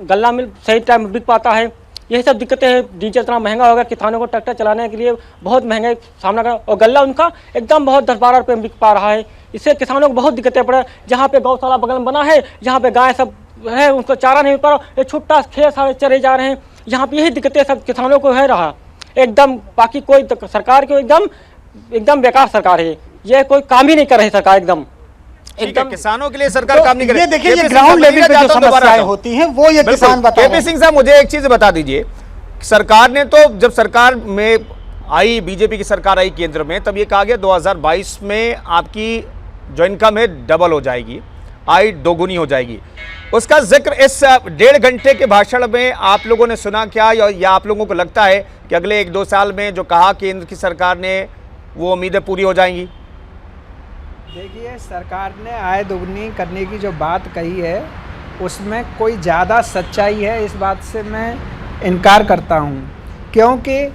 गल्ला मिल सही टाइम पे बिक पाता है। यही सब दिक्कतें हैं। डीजल इतना महंगा हो गया, किसानों को ट्रैक्टर चलाने के लिए बहुत महंगाई सामना करना, और गल्ला उनका एकदम बहुत 10-12 रुपये में बिक पा रहा है। इससे किसानों को बहुत दिक्कतें पड़ रही है। जहाँ पे गौशाला बगल में बना है, जहाँ पे गाय सब है, उनको चारा नहीं मिल पा रहा, ये छुट्टा खेत सारे चरे जा रहे हैं। यहाँ पे यही दिक्कतें सब किसानों को है रहा एकदम। बाकी कोई सरकार को एकदम बेकार सरकार है, ये कोई काम ही नहीं कर रही सरकार एकदम। किसानों के लिए सरकार काम नहीं कर रही। ये देखिए, ये ग्राउंड लेवल पे जो समस्याएं होती हैं वो ये किसान बता रहे हैं। केपी सिंह साहब, मुझे एक चीज बता दीजिए, सरकार ने तो जब सरकार में आई, बीजेपी की सरकार आई केंद्र में, तब ये कहा गया 2022 में आपकी जो इनकम है डबल हो जाएगी, आय दोगुनी हो जाएगी। उसका जिक्र इस 1.5 घंटे के भाषण में आप लोगों ने सुना क्या, या आप लोगों को लगता है कि अगले 1-2 साल में जो कहा केंद्र की सरकार ने वो उम्मीदें पूरी हो जाएंगी? देखिए, सरकार ने आय दोगुनी करने की जो बात कही है उसमें कोई ज़्यादा सच्चाई है, इस बात से मैं इनकार करता हूँ। क्योंकि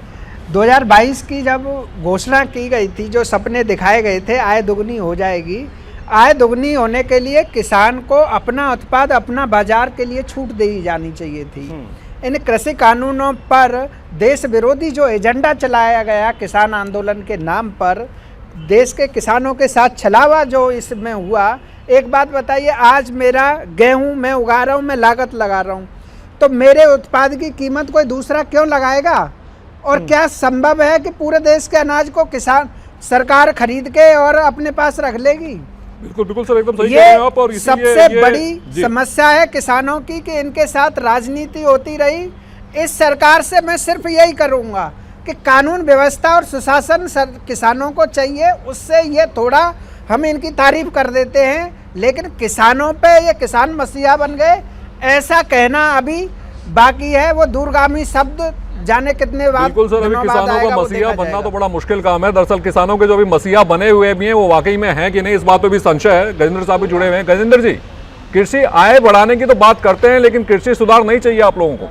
2022 की जब घोषणा की गई थी, जो सपने दिखाए गए थे आय दोगुनी हो जाएगी, आय दोगुनी होने के लिए किसान को अपना उत्पाद अपना बाजार के लिए छूट दी जानी चाहिए थी। इन कृषि कानूनों पर देश विरोधी जो एजेंडा चलाया गया किसान आंदोलन के नाम पर, देश के किसानों के साथ छलावा जो इसमें हुआ। एक बात बताइए, आज मेरा गेहूं मैं उगा रहा हूं, मैं लागत लगा रहा हूं, तो मेरे उत्पाद की कीमत कोई दूसरा क्यों लगाएगा? और क्या संभव है कि पूरे देश के अनाज को किसान सरकार खरीद के और अपने पास रख लेगी? बिल्कुल बिल्कुल सर, एकदम सही कह रहे हैं आप। और सबसे बड़ी समस्या है किसानों की कि इनके साथ राजनीति होती रही। इस सरकार से मैं सिर्फ यही करूंगा कि कानून व्यवस्था और सुशासन किसानों को चाहिए, उससे ये थोड़ा हम इनकी तारीफ कर देते हैं, लेकिन किसानों पे ये किसान मसीहा बन गए ऐसा कहना अभी बाकी है। वो दूरगामी शब्द जाने कितने बाद। बिल्कुल सर, अभी किसानों का मसीहा बनना तो बड़ा मुश्किल काम है। दरअसल किसानों के जो अभी मसीहा बने हुए भी हैं वो वाकई में हैं कि नहीं, इस बात पे भी संशय है। गजेंद्र साहब भी जुड़े हुए हैं। गजेंद्र जी, कृषि आय बढ़ाने की तो बात करते हैं, लेकिन कृषि सुधार नहीं चाहिए आप लोगों को?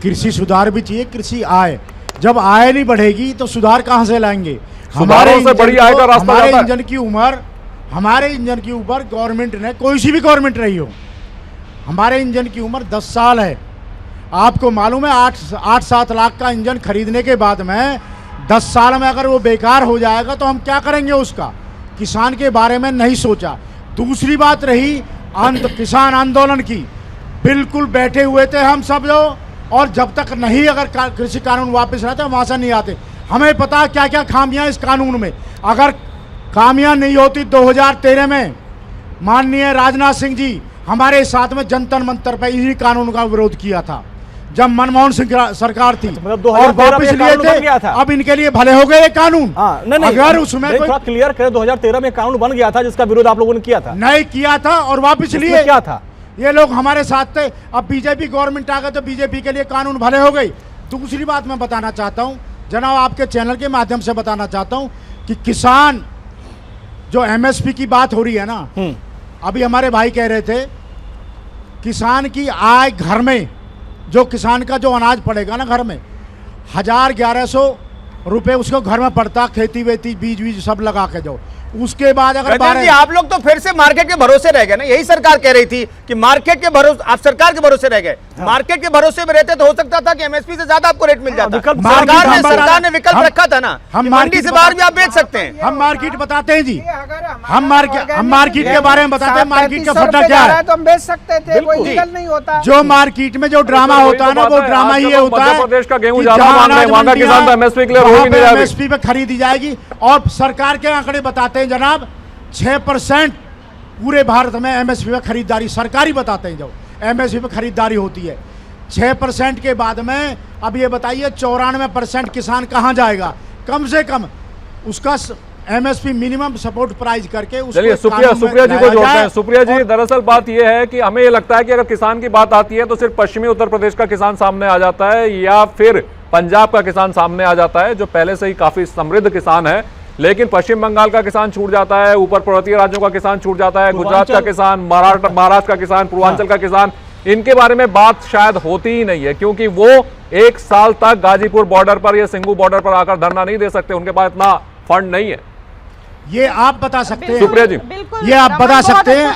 कृषि सुधार भी चाहिए, कृषि आय। जब आय नहीं बढ़ेगी तो सुधार कहाँ से लाएंगे? हमारे बड़ी आय का रास्ता हमारे इंजन की उम्र, हमारे इंजन की ऊपर गवर्नमेंट ने, कोई सी भी गवर्नमेंट रही हो, हमारे इंजन की उम्र 10 साल है। आपको मालूम है 8-7 लाख का इंजन खरीदने के बाद में 10 साल में अगर वो बेकार हो जाएगा तो हम क्या करेंगे? उसका किसान के बारे में नहीं सोचा। दूसरी बात रही किसान आंदोलन की, बिल्कुल बैठे हुए थे हम सब लोग, और जब तक नहीं अगर कृषि कानून वापस रहते वहाँ से नहीं आते। हमें पता है क्या क्या खामियां इस कानून में। अगर खामियां नहीं होती 2013 में माननीय राजनाथ सिंह जी हमारे साथ में जंतर मंतर पर इसी कानून का विरोध किया था, जब मनमोहन सिंह सरकार थी, मतलब और वापस लिए थे। अब इनके लिए भले हो गए ये कानून। नहीं, अगर उसमें थोड़ा क्लियर करें, 2013 में कानून बन गया था जिसका विरोध आप लोगों ने किया था? नहीं किया था, और वापस लिए। क्या था? ये लोग हमारे साथ थे। अब बीजेपी गवर्नमेंट आ गए तो बीजेपी के लिए कानून भले हो गई। दूसरी बात मैं बताना चाहता हूँ जनाब, आपके चैनल के माध्यम से बताना चाहता हूँ कि किसान जो एमएसपी की बात हो रही है ना, अभी हमारे भाई कह रहे थे किसान की आय घर में, जो किसान का जो अनाज पड़ेगा ना घर में, 1000-1100 रुपये उसको घर में पड़ता, खेती वेती बीज सब लगा के जो उसके बाद अगर गद्दार जी, आप लोग तो फिर से मार्केट के भरोसे रह गए ना। यही सरकार कह रही थी कि मार्केट के भरोसे, आप सरकार के भरोसे रह गए। मार्केट के भरोसे में रहते तो हो सकता था कि एमएसपी से ज्यादा आपको रेट मिल जाता। सरकार ने विकल्प रखा था ना, हम मंडी से बाहर भी आप बेच सकते हैं। हम मार्केट बताते हैं जी, हम मार्केट के बारे में बताते हैं। मार्केट का फंडा क्या है तो हम बेच सकते थे, कोई निकल नहीं होता। जो मार्केट में जो ड्रामा होता है ना, वो ड्रामा ये होता है मध्य प्रदेश का गेहूं ज्यादा मांग रहे हैं, वहां का किसान तो एमएसपी के लिए हो ही नहीं रहा। एमएसपी पे खरीदी जाएगी। और सरकार के आंकड़े बताते हैं जनाब, 6% पूरे भारत में एमएसपी पे खरीदारी, सरकारी बताते हैं, जो एमएसपी पे खरीदारी होती है 6% के बाद में। अब ये बताइए 94% किसान कहाँ जाएगा? कम से कम उसका एमएसपी मिनिमम सपोर्ट प्राइस करके। चलिए सुप्रिया जी को जोड़ते हैं। सुप्रिया जी, दरअसल बात यह है कि हमें ये लगता है कि अगर किसान की बात आती है तो सिर्फ पश्चिमी उत्तर प्रदेश का किसान सामने आ जाता है या फिर पंजाब का किसान सामने आ जाता है, जो पहले से ही काफी समृद्ध किसान है। लेकिन पश्चिम बंगाल का किसान छूट जाता है, ऊपर पर्वतीय राज्यों का किसान छूट जाता है, गुजरात का किसान, महाराष्ट्र का किसान, पूर्वांचल का किसान, इनके बारे में बात शायद होती ही नहीं है, क्योंकि वो 1 साल तक गाजीपुर बॉर्डर पर या सिंघू बॉर्डर पर आकर धरना नहीं दे सकते, उनके पास इतना फंड नहीं है। ये आप बता सकते हैं सुप्रिया जी, ये आप बता सकते हैं।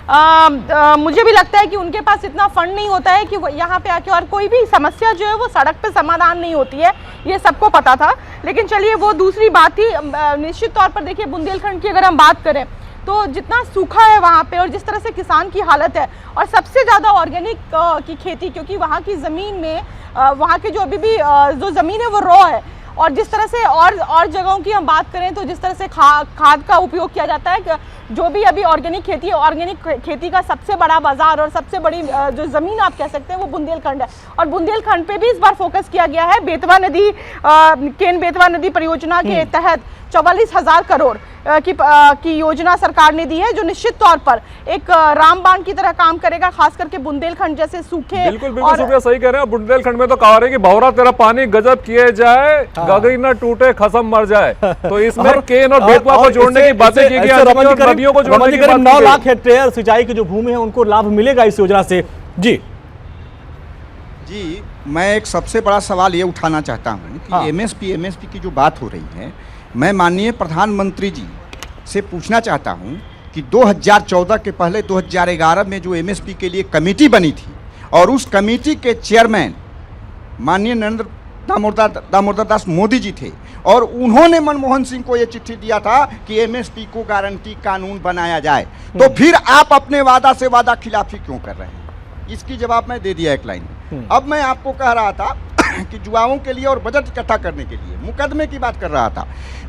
आप मुझे भी लगता है कि उनके पास इतना फंड नहीं होता है कि वो यहाँ पे आके, और कोई भी समस्या जो है वो सड़क पे समाधान नहीं होती है, ये सबको पता था। लेकिन चलिए वो दूसरी बात थी। निश्चित तौर पर देखिए, बुंदेलखंड की अगर हम बात करें तो जितना सूखा है वहाँ पे और जिस तरह से किसान की हालत है, और सबसे ज़्यादा ऑर्गेनिक की खेती, क्योंकि वहाँ की ज़मीन में वहाँ की जो अभी भी जो ज़मीन है वो रॉ है, और जिस तरह से और जगहों की हम बात करें तो जिस तरह से खाद का उपयोग किया जाता है, जो भी अभी ऑर्गेनिक खेती का सबसे बड़ा बाजार और सबसे बड़ी जो ज़मीन आप कह सकते हैं वो बुंदेलखंड है। और बुंदेलखंड पे भी इस बार फोकस किया गया है। बेतवा नदी केन बेतवा नदी परियोजना के तहत 44,000 करोड़ की योजना सरकार ने दी है, जो निश्चित तौर पर एक रामबाण की तरह काम करेगा, खास करके बुंदेलखंड जैसे सूखे। बिल्कुल सुप्रिया सही कह रहे हैं। बुंदेलखंड में तो कहा रहे कि भौरा तेरा पानी गजब किए जाए, गगरी न टूटे खसम मर जाए। तो इसमें केन और बेतवा को जोड़ने की बातें की गई, नदियों को जोड़ने की बात की गई। 9 लाख हेक्टेयर सिंचाई की जो भूमि है उनको लाभ मिलेगा इस योजना से। जी, मैं एक सबसे बड़ा सवाल ये उठाना चाहता हूँ कि एमएसपी की जो बात हो रही है, मैं माननीय प्रधानमंत्री जी से पूछना चाहता हूं कि 2014 के पहले 2011 में जो एमएसपी के लिए कमेटी बनी थी और उस कमेटी के चेयरमैन माननीय नरेंद्र दामोदर दास मोदी जी थे, और उन्होंने मनमोहन सिंह को ये चिट्ठी दिया था कि एमएसपी को गारंटी कानून बनाया जाए। तो फिर आप अपने वादा से वादा खिलाफी क्यों कर रहे हैं? इसकी जवाब मैं दे दिया एक लाइन। अब मैं आपको कह रहा था कि युवाओं के लिए और बजट इकट्ठा करने के लिए मुकदमे की बात कर रहा था।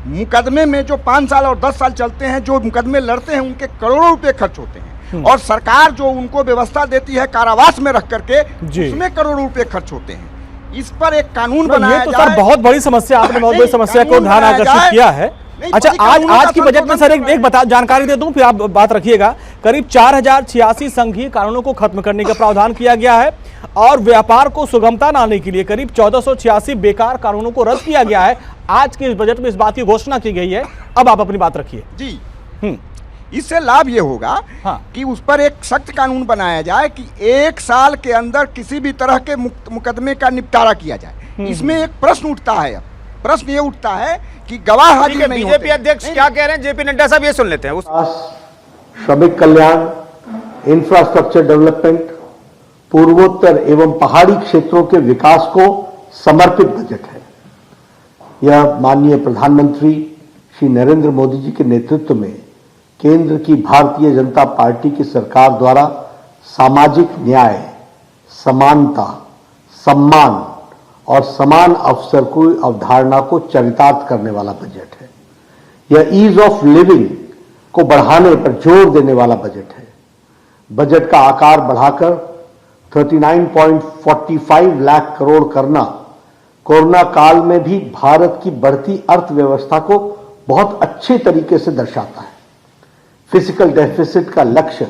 मुकदमे में जो 5 साल और 10 साल चलते हैं, जो मुकदमे लड़ते हैं उनके करोड़ों रुपए खर्च होते हैं, और सरकार जो उनको व्यवस्था देती है कारावास में रख करके, उसमें करोड़ों रुपए खर्च होते हैं। इस पर एक कानून बनाया जाए। सर बहुत बड़ी समस्या, आपने बहुत बड़ी समस्या को ध्यान आकर्षित किया है। अच्छा, आज की बजट में सर एक जानकारी दे दूं, फिर आप बात रखिएगा। करीब 4086 संघीय कानूनों को खत्म करने का प्रावधान किया गया है, और व्यापार को सुगमता लाने के लिए करीब 1486 बेकार कानूनों को रद्द किया गया है। आज के इस बजट में इस बात की घोषणा की गई है। अब आप अपनी बात रखिए। जी, इससे लाभ ये होगा कि उस पर एक सख्त कानून बनाया जाए कि 1 साल के अंदर किसी भी तरह के मुकदमे का निपटारा किया जाए। इसमें एक प्रश्न उठता है, प्रश्न ये उठता है कि गवाह हाजिर नहीं होते। बीजेपी अध्यक्ष क्या कह रहे हैं, जेपी नड्डा साहब, ये सुन लेते हैं। श्रमिक कल्याण, इंफ्रास्ट्रक्चर डेवलपमेंट, पूर्वोत्तर एवं पहाड़ी क्षेत्रों के विकास को समर्पित बजट है। यह माननीय प्रधानमंत्री श्री नरेंद्र मोदी जी के नेतृत्व में केंद्र की भारतीय जनता पार्टी की सरकार द्वारा सामाजिक न्याय, समानता, सम्मान और समान अवसर की अवधारणा को चरितार्थ करने वाला बजट है। यह ईज ऑफ लिविंग को बढ़ाने पर जोर देने वाला बजट है। बजट का आकार बढ़ाकर 39.45 लाख करोड़ करना कोरोना काल में भी भारत की बढ़ती अर्थव्यवस्था को बहुत अच्छे तरीके से दर्शाता है। फिजिकल डेफिसिट का लक्ष्य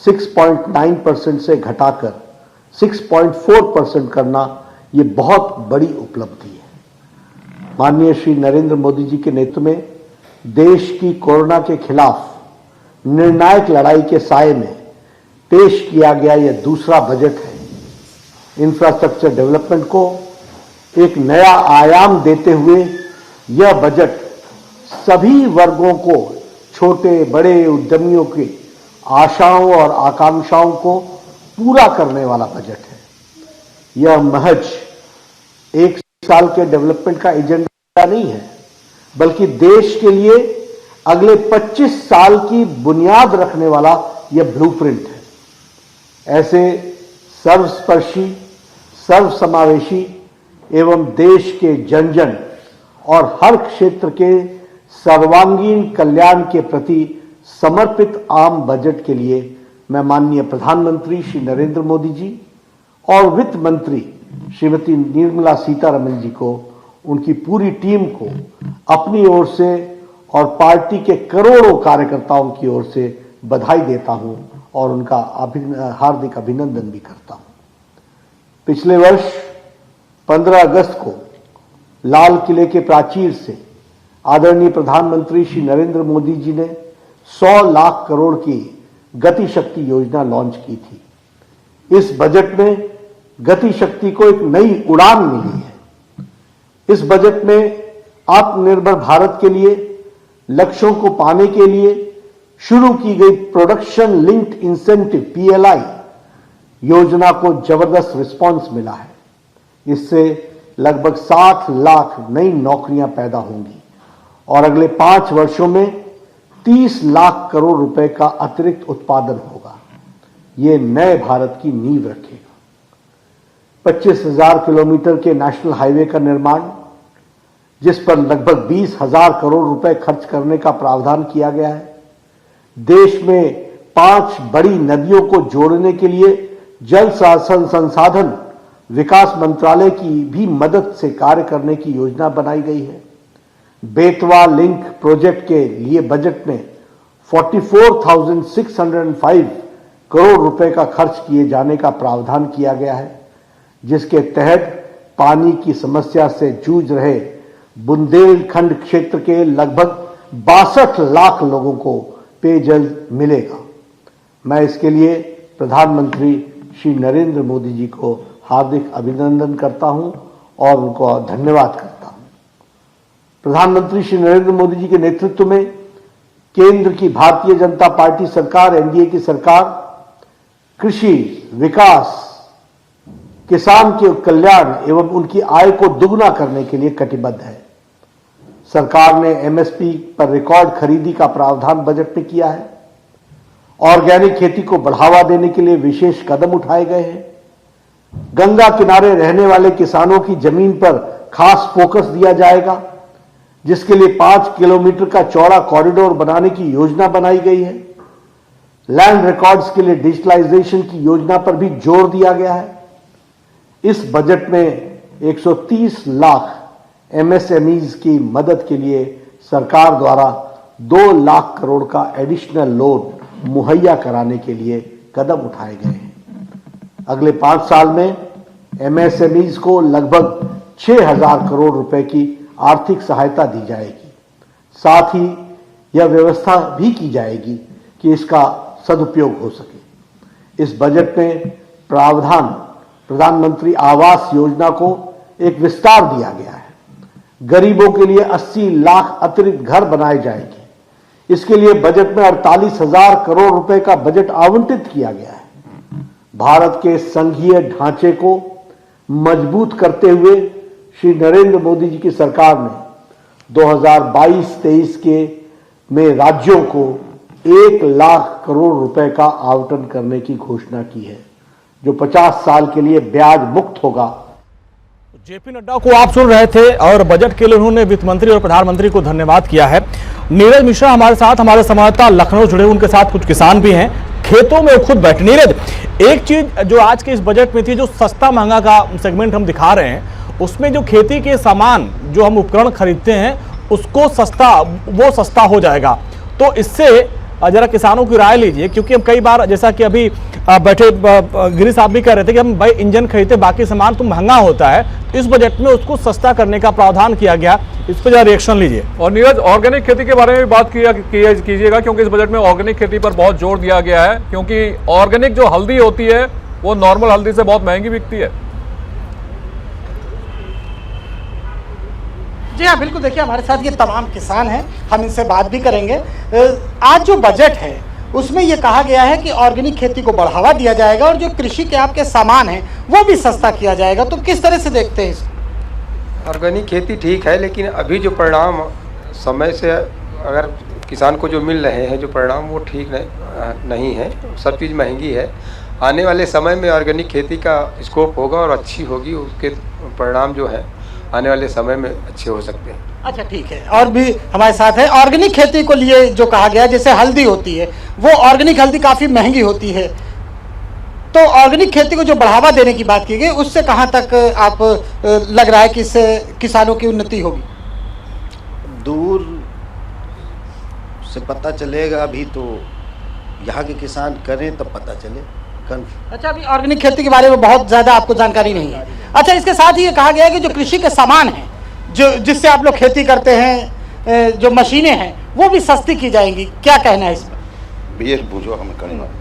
6.9% से घटाकर 6.4% करना ये बहुत बड़ी उपलब्धि है। माननीय श्री नरेंद्र मोदी जी के नेतृत्व में देश की कोरोना के खिलाफ निर्णायक लड़ाई के साए में पेश किया गया यह दूसरा बजट है। इंफ्रास्ट्रक्चर डेवलपमेंट को एक नया आयाम देते हुए यह बजट सभी वर्गों को, छोटे बड़े उद्यमियों की आशाओं और आकांक्षाओं को पूरा करने वाला बजट है। यह महज एक साल के डेवलपमेंट का एजेंडा नहीं है, बल्कि देश के लिए अगले 25 साल की बुनियाद रखने वाला यह ब्लूप्रिंट है। ऐसे सर्वस्पर्शी, सर्वसमावेशी एवं देश के जन जन और हर क्षेत्र के सर्वांगीण कल्याण के प्रति समर्पित आम बजट के लिए मैं माननीय प्रधानमंत्री श्री नरेंद्र मोदी जी और वित्त मंत्री श्रीमती निर्मला सीतारमण जी को, उनकी पूरी टीम को अपनी ओर से और पार्टी के करोड़ों कार्यकर्ताओं की ओर से बधाई देता हूं और उनका हार्दिक अभिनंदन भी करता हूं। पिछले वर्ष 15 अगस्त को लाल किले के प्राचीर से आदरणीय प्रधानमंत्री श्री नरेंद्र मोदी जी ने 100 लाख करोड़ की गति शक्ति योजना लॉन्च की थी। इस बजट में गति शक्ति को एक नई उड़ान मिली है। इस बजट में आत्मनिर्भर भारत के लिए लक्ष्यों को पाने के लिए शुरू की गई प्रोडक्शन लिंक्ड इंसेंटिव PLI योजना को जबरदस्त रिस्पांस मिला है। इससे लगभग 60 लाख नई नौकरियां पैदा होंगी और अगले 5 वर्षों में 30 लाख करोड़ रुपए का अतिरिक्त उत्पादन होगा। ये नए भारत की नींव रखेगा। 25,000 किलोमीटर के नेशनल हाईवे का निर्माण, जिस पर लगभग 20,000 करोड़ रुपए खर्च करने का प्रावधान किया गया है। देश में 5 बड़ी नदियों को जोड़ने के लिए जल संसाधन विकास मंत्रालय की भी मदद से कार्य करने की योजना बनाई गई है। बेतवा लिंक प्रोजेक्ट के लिए बजट में 44,605 करोड़ रुपए का खर्च किए जाने का प्रावधान किया गया है, जिसके तहत पानी की समस्या से जूझ रहे बुंदेलखंड क्षेत्र के लगभग 62 लाख लोगों को पेयजल मिलेगा। मैं इसके लिए प्रधानमंत्री श्री नरेंद्र मोदी जी को हार्दिक अभिनंदन करता हूं और उनको धन्यवाद करता हूं। प्रधानमंत्री श्री नरेंद्र मोदी जी के नेतृत्व में केंद्र की भारतीय जनता पार्टी सरकार, NDA की सरकार, कृषि विकास, किसान के कल्याण एवं उनकी आय को दुगना करने के लिए कटिबद्ध है। सरकार ने MSP पर रिकॉर्ड खरीदी का प्रावधान बजट में किया है। ऑर्गेनिक खेती को बढ़ावा देने के लिए विशेष कदम उठाए गए हैं। गंगा किनारे रहने वाले किसानों की जमीन पर खास फोकस दिया जाएगा, जिसके लिए 5 किलोमीटर का चौड़ा कॉरिडोर बनाने की योजना बनाई गई है। लैंड रिकॉर्ड्स के लिए डिजिटलाइजेशन की योजना पर भी जोर दिया गया है। इस बजट में 130 लाख MSMEs की मदद के लिए सरकार द्वारा 2 लाख करोड़ का एडिशनल लोन मुहैया कराने के लिए कदम उठाए गए हैं। अगले 5 साल में MSMEs को लगभग 6,000 करोड़ रुपए की आर्थिक सहायता दी जाएगी। साथ ही यह व्यवस्था भी की जाएगी कि इसका सदुपयोग हो सके। इस बजट में प्रावधान प्रधानमंत्री आवास योजना को एक विस्तार दिया गया है। गरीबों के लिए 80 लाख अतिरिक्त घर बनाए जाएंगे। इसके लिए बजट में 48,000 करोड़ रुपए का बजट आवंटित किया गया है। भारत के संघीय ढांचे को मजबूत करते हुए श्री नरेंद्र मोदी जी की सरकार ने 2022-23 के में राज्यों को 1 लाख करोड़ रुपए का आवंटन करने की घोषणा की है, जो 50 साल के लिए ब्याज मुक्त होगा। जेपी नड्डा को आप सुन रहे थे और बजट के लिए उन्होंने वित्त मंत्री और प्रधानमंत्री को धन्यवाद किया है। नीरज मिश्रा हमारे साथ, हमारे संवाददाता लखनऊ जुड़े, उनके साथ कुछ किसान भी हैं, खेतों में खुद बैठे। नीरज, एक चीज जो आज के इस बजट में थी, जो सस्ता महंगा का सेगमेंट हम दिखा रहे हैं, उसमें जो खेती के सामान, जो हम उपकरण खरीदते हैं, उसको सस्ता हो जाएगा। तो इससे जरा किसानों की राय लीजिए, क्योंकि हम कई बार, जैसा कि अभी बैठे गिरी साहब भी कह रहे थे कि हम भाई इंजन खरीदते, बाकी सामान तो महंगा होता है, इस बजट में उसको सस्ता करने का प्रावधान किया गया। इस पर जरा रिएक्शन लीजिए। और नीरज, ऑर्गेनिक खेती के बारे में भी बात कीजिएगा, क्योंकि इस बजट में ऑर्गेनिक खेती पर बहुत जोर दिया गया है, क्योंकि ऑर्गेनिक जो हल्दी होती है वो नॉर्मल हल्दी से बहुत महंगी बिकती है। जी हाँ, बिल्कुल। देखिए, हमारे साथ ये तमाम किसान हैं, हम इनसे बात भी करेंगे। आज जो बजट है उसमें ये कहा गया है कि ऑर्गेनिक खेती को बढ़ावा दिया जाएगा और जो कृषि के आपके सामान हैं वो भी सस्ता किया जाएगा, तो किस तरह से देखते हैं इसको? ऑर्गेनिक खेती ठीक है, लेकिन अभी जो परिणाम समय से अगर किसान को जो मिल रहे हैं जो परिणाम वो ठीक नहीं है। सब चीज़ महंगी है। आने वाले समय में ऑर्गेनिक खेती का स्कोप होगा और अच्छी होगी, उसके परिणाम जो है आने वाले समय में अच्छे हो सकते हैं। अच्छा, ठीक है। और भी हमारे साथ है, ऑर्गेनिक खेती को लिए जो कहा गया, जैसे हल्दी होती है, वो ऑर्गेनिक हल्दी काफ़ी महंगी होती है, तो ऑर्गेनिक खेती को जो बढ़ावा देने की बात की गई, उससे कहाँ तक आप लग रहा है कि इससे किसानों की उन्नति होगी? दूर से पता चलेगा, अभी तो यहाँ के किसान करें तब पता चले। अच्छा, अभी ऑर्गेनिक खेती के बारे में बहुत ज़्यादा आपको जानकारी नहीं है। अच्छा, इसके साथ ही ये कहा गया है कि जो कृषि के सामान हैं, जो जिससे आप लोग खेती करते हैं, जो मशीनें हैं, वो भी सस्ती की जाएंगी, क्या कहना है इस पर? भैया पूछो, हमें करना।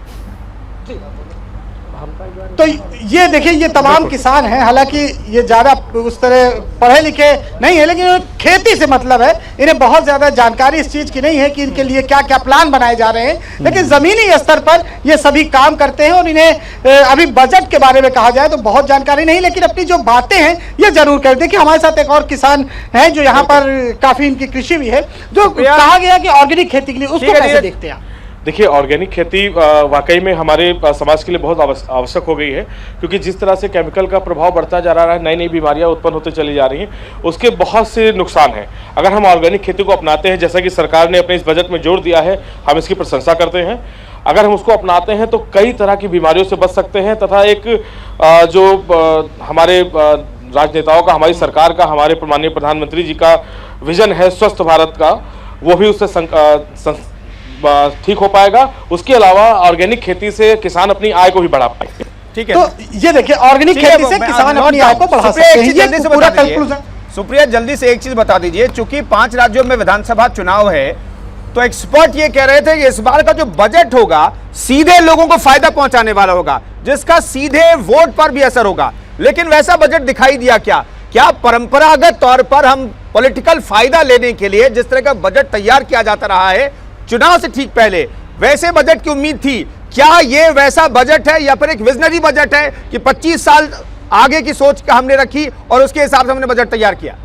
तो ये देखिए, ये तमाम किसान हैं, हालांकि ये ज़्यादा उस तरह पढ़े लिखे नहीं है, लेकिन खेती से मतलब है, इन्हें बहुत ज़्यादा जानकारी इस चीज़ की नहीं है कि इनके लिए क्या क्या प्लान बनाए जा रहे हैं, लेकिन ज़मीनी स्तर पर ये सभी काम करते हैं। और इन्हें अभी बजट के बारे में कहा जाए तो बहुत जानकारी नहीं, लेकिन अपनी जो बातें हैं ये जरूर कर देखिए। हमारे साथ एक और किसान हैं जो यहाँ पर काफ़ी इनकी कृषि भी है, जो कहा गया कि ऑर्गेनिक खेती के लिए, उसको कैसे देखते हैं? देखिए, ऑर्गेनिक खेती वाकई में हमारे समाज के लिए बहुत आवश्यक हो गई है, क्योंकि जिस तरह से केमिकल का प्रभाव बढ़ता जा रहा है, नई नई बीमारियां उत्पन्न होते चली जा रही हैं, उसके बहुत से नुकसान हैं। अगर हम ऑर्गेनिक खेती को अपनाते हैं, जैसा कि सरकार ने अपने इस बजट में जोर दिया है, हम इसकी प्रशंसा करते हैं। अगर हम उसको अपनाते हैं तो कई तरह की बीमारियों से बच सकते हैं, तथा एक हमारे राजनेताओं का, हमारी सरकार का, हमारे माननीय प्रधानमंत्री जी का विजन है स्वस्थ भारत का, वो भी उससे ठीक हो पाएगा। उसके अलावा ऑर्गेनिक खेती से किसान अपनी आय को भी बढ़ा पाएंगे। ठीक है, तो ये देखिए, ऑर्गेनिक खेती से किसान अपनी आय को बढ़ा सकते हैं। जल्दी से बता दीजिए सुप्रिया, जल्दी से एक चीज बता दीजिए, चूंकि 5 राज्यों में विधानसभा चुनाव है, तो एक्सपर्ट ये कह रहे थे कि इस बार का जो बजट होगा सीधे लोगों को फायदा पहुंचाने वाला होगा, जिसका सीधे वोट पर भी असर होगा। लेकिन वैसा बजट दिखाई दिया क्या परंपरागत तौर पर हम पॉलिटिकल फायदा लेने के लिए जिस तरह का बजट तैयार किया जाता रहा है चुनाव से ठीक पहले, वैसे बजट की उम्मीद थी? क्या ये वैसा बजट है या फिर एक विजनरी बजट है कि 25 साल आगे की सोच का हमने रखी और उसके हिसाब से हमने बजट तैयार किया?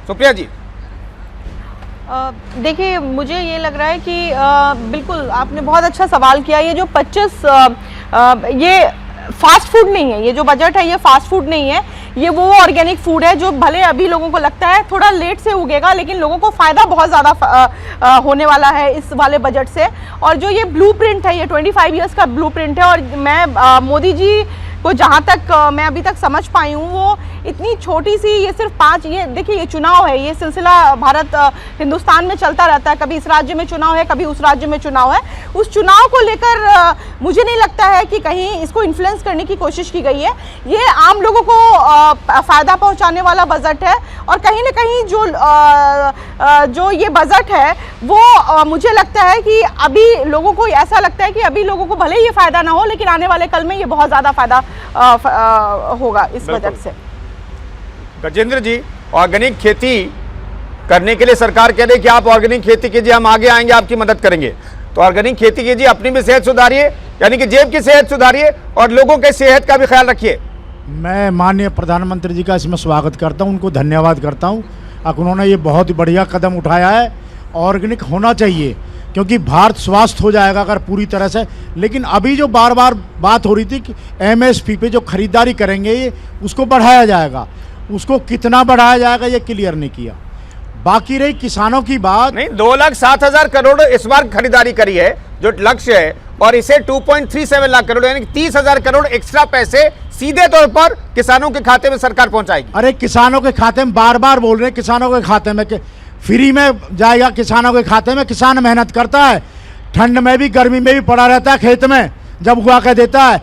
सुप्रिया जी। देखिए, मुझे ये लग रहा है कि बिल्कुल आपने बहुत अच्छा सवाल किया। ये जो 25 ये फास्ट फूड नहीं है, ये जो बजट है ये फास्ट फूड नहीं है, ये वो ऑर्गेनिक फूड है जो भले अभी लोगों को लगता है थोड़ा लेट से उगेगा, लेकिन लोगों को फ़ायदा बहुत ज़्यादा होने वाला है इस वाले बजट से। और जो ये ब्लूप्रिंट है, ये 25 इयर्स का ब्लूप्रिंट है, और मैं मोदी जी को जहाँ तक मैं अभी तक समझ पाई हूँ, वो इतनी छोटी सी, ये सिर्फ 5, ये देखिए, ये चुनाव है, ये सिलसिला भारत हिंदुस्तान में चलता रहता है, कभी इस राज्य में चुनाव है, कभी उस राज्य में चुनाव है। उस चुनाव को लेकर मुझे नहीं लगता है कि कहीं इसको इन्फ्लुएंस करने की कोशिश की गई है। ये आम लोगों को फ़ायदा पहुंचाने वाला बजट है, और कहीं ना कहीं जो ये बजट है वो मुझे लगता है कि अभी लोगों को ऐसा लगता है कि अभी लोगों को भले ही ये फ़ायदा ना हो, लेकिन आने वाले कल में ये बहुत ज़्यादा फ़ायदा होगा इस बजट से। गजेंद्र जी, ऑर्गेनिक खेती करने के लिए सरकार कह रही है कि आप ऑर्गेनिक खेती कीजिए, हम आगे आएंगे, आपकी मदद करेंगे। तो ऑर्गेनिक खेती कीजिए, अपनी भी सेहत सुधारिए, यानी कि जेब की सेहत सुधारिए और लोगों के सेहत का भी ख्याल रखिए। मैं माननीय प्रधानमंत्री जी का इसमें स्वागत करता हूं, उनको धन्यवाद करता हूं। उन्होंने ये बहुत ही बढ़िया कदम उठाया है। ऑर्गेनिक होना चाहिए, क्योंकि भारत स्वस्थ हो जाएगा अगर पूरी तरह से। लेकिन अभी जो बार बार बात हो रही थी कि MSP पे जो खरीदारी करेंगे ये उसको बढ़ाया जाएगा, उसको कितना बढ़ाया जाएगा ये क्लियर नहीं किया। बाकी रही किसानों की बात, नहीं, 2,07,000 करोड़ इस बार खरीदारी करी है जो लक्ष्य है, और इसे 2.37 लाख करोड़ यानी 30,000 करोड़ एक्स्ट्रा पैसे सीधे तौर पर किसानों के खाते में सरकार पहुंचाएगी। अरे किसानों के खाते में बार बार बोल रहे हैं, किसानों के खाते में फ्री में जाएगा, किसानों के खाते में। किसान मेहनत करता है, ठंड में भी गर्मी में भी पड़ा रहता है खेत में, जब उगा के देता है।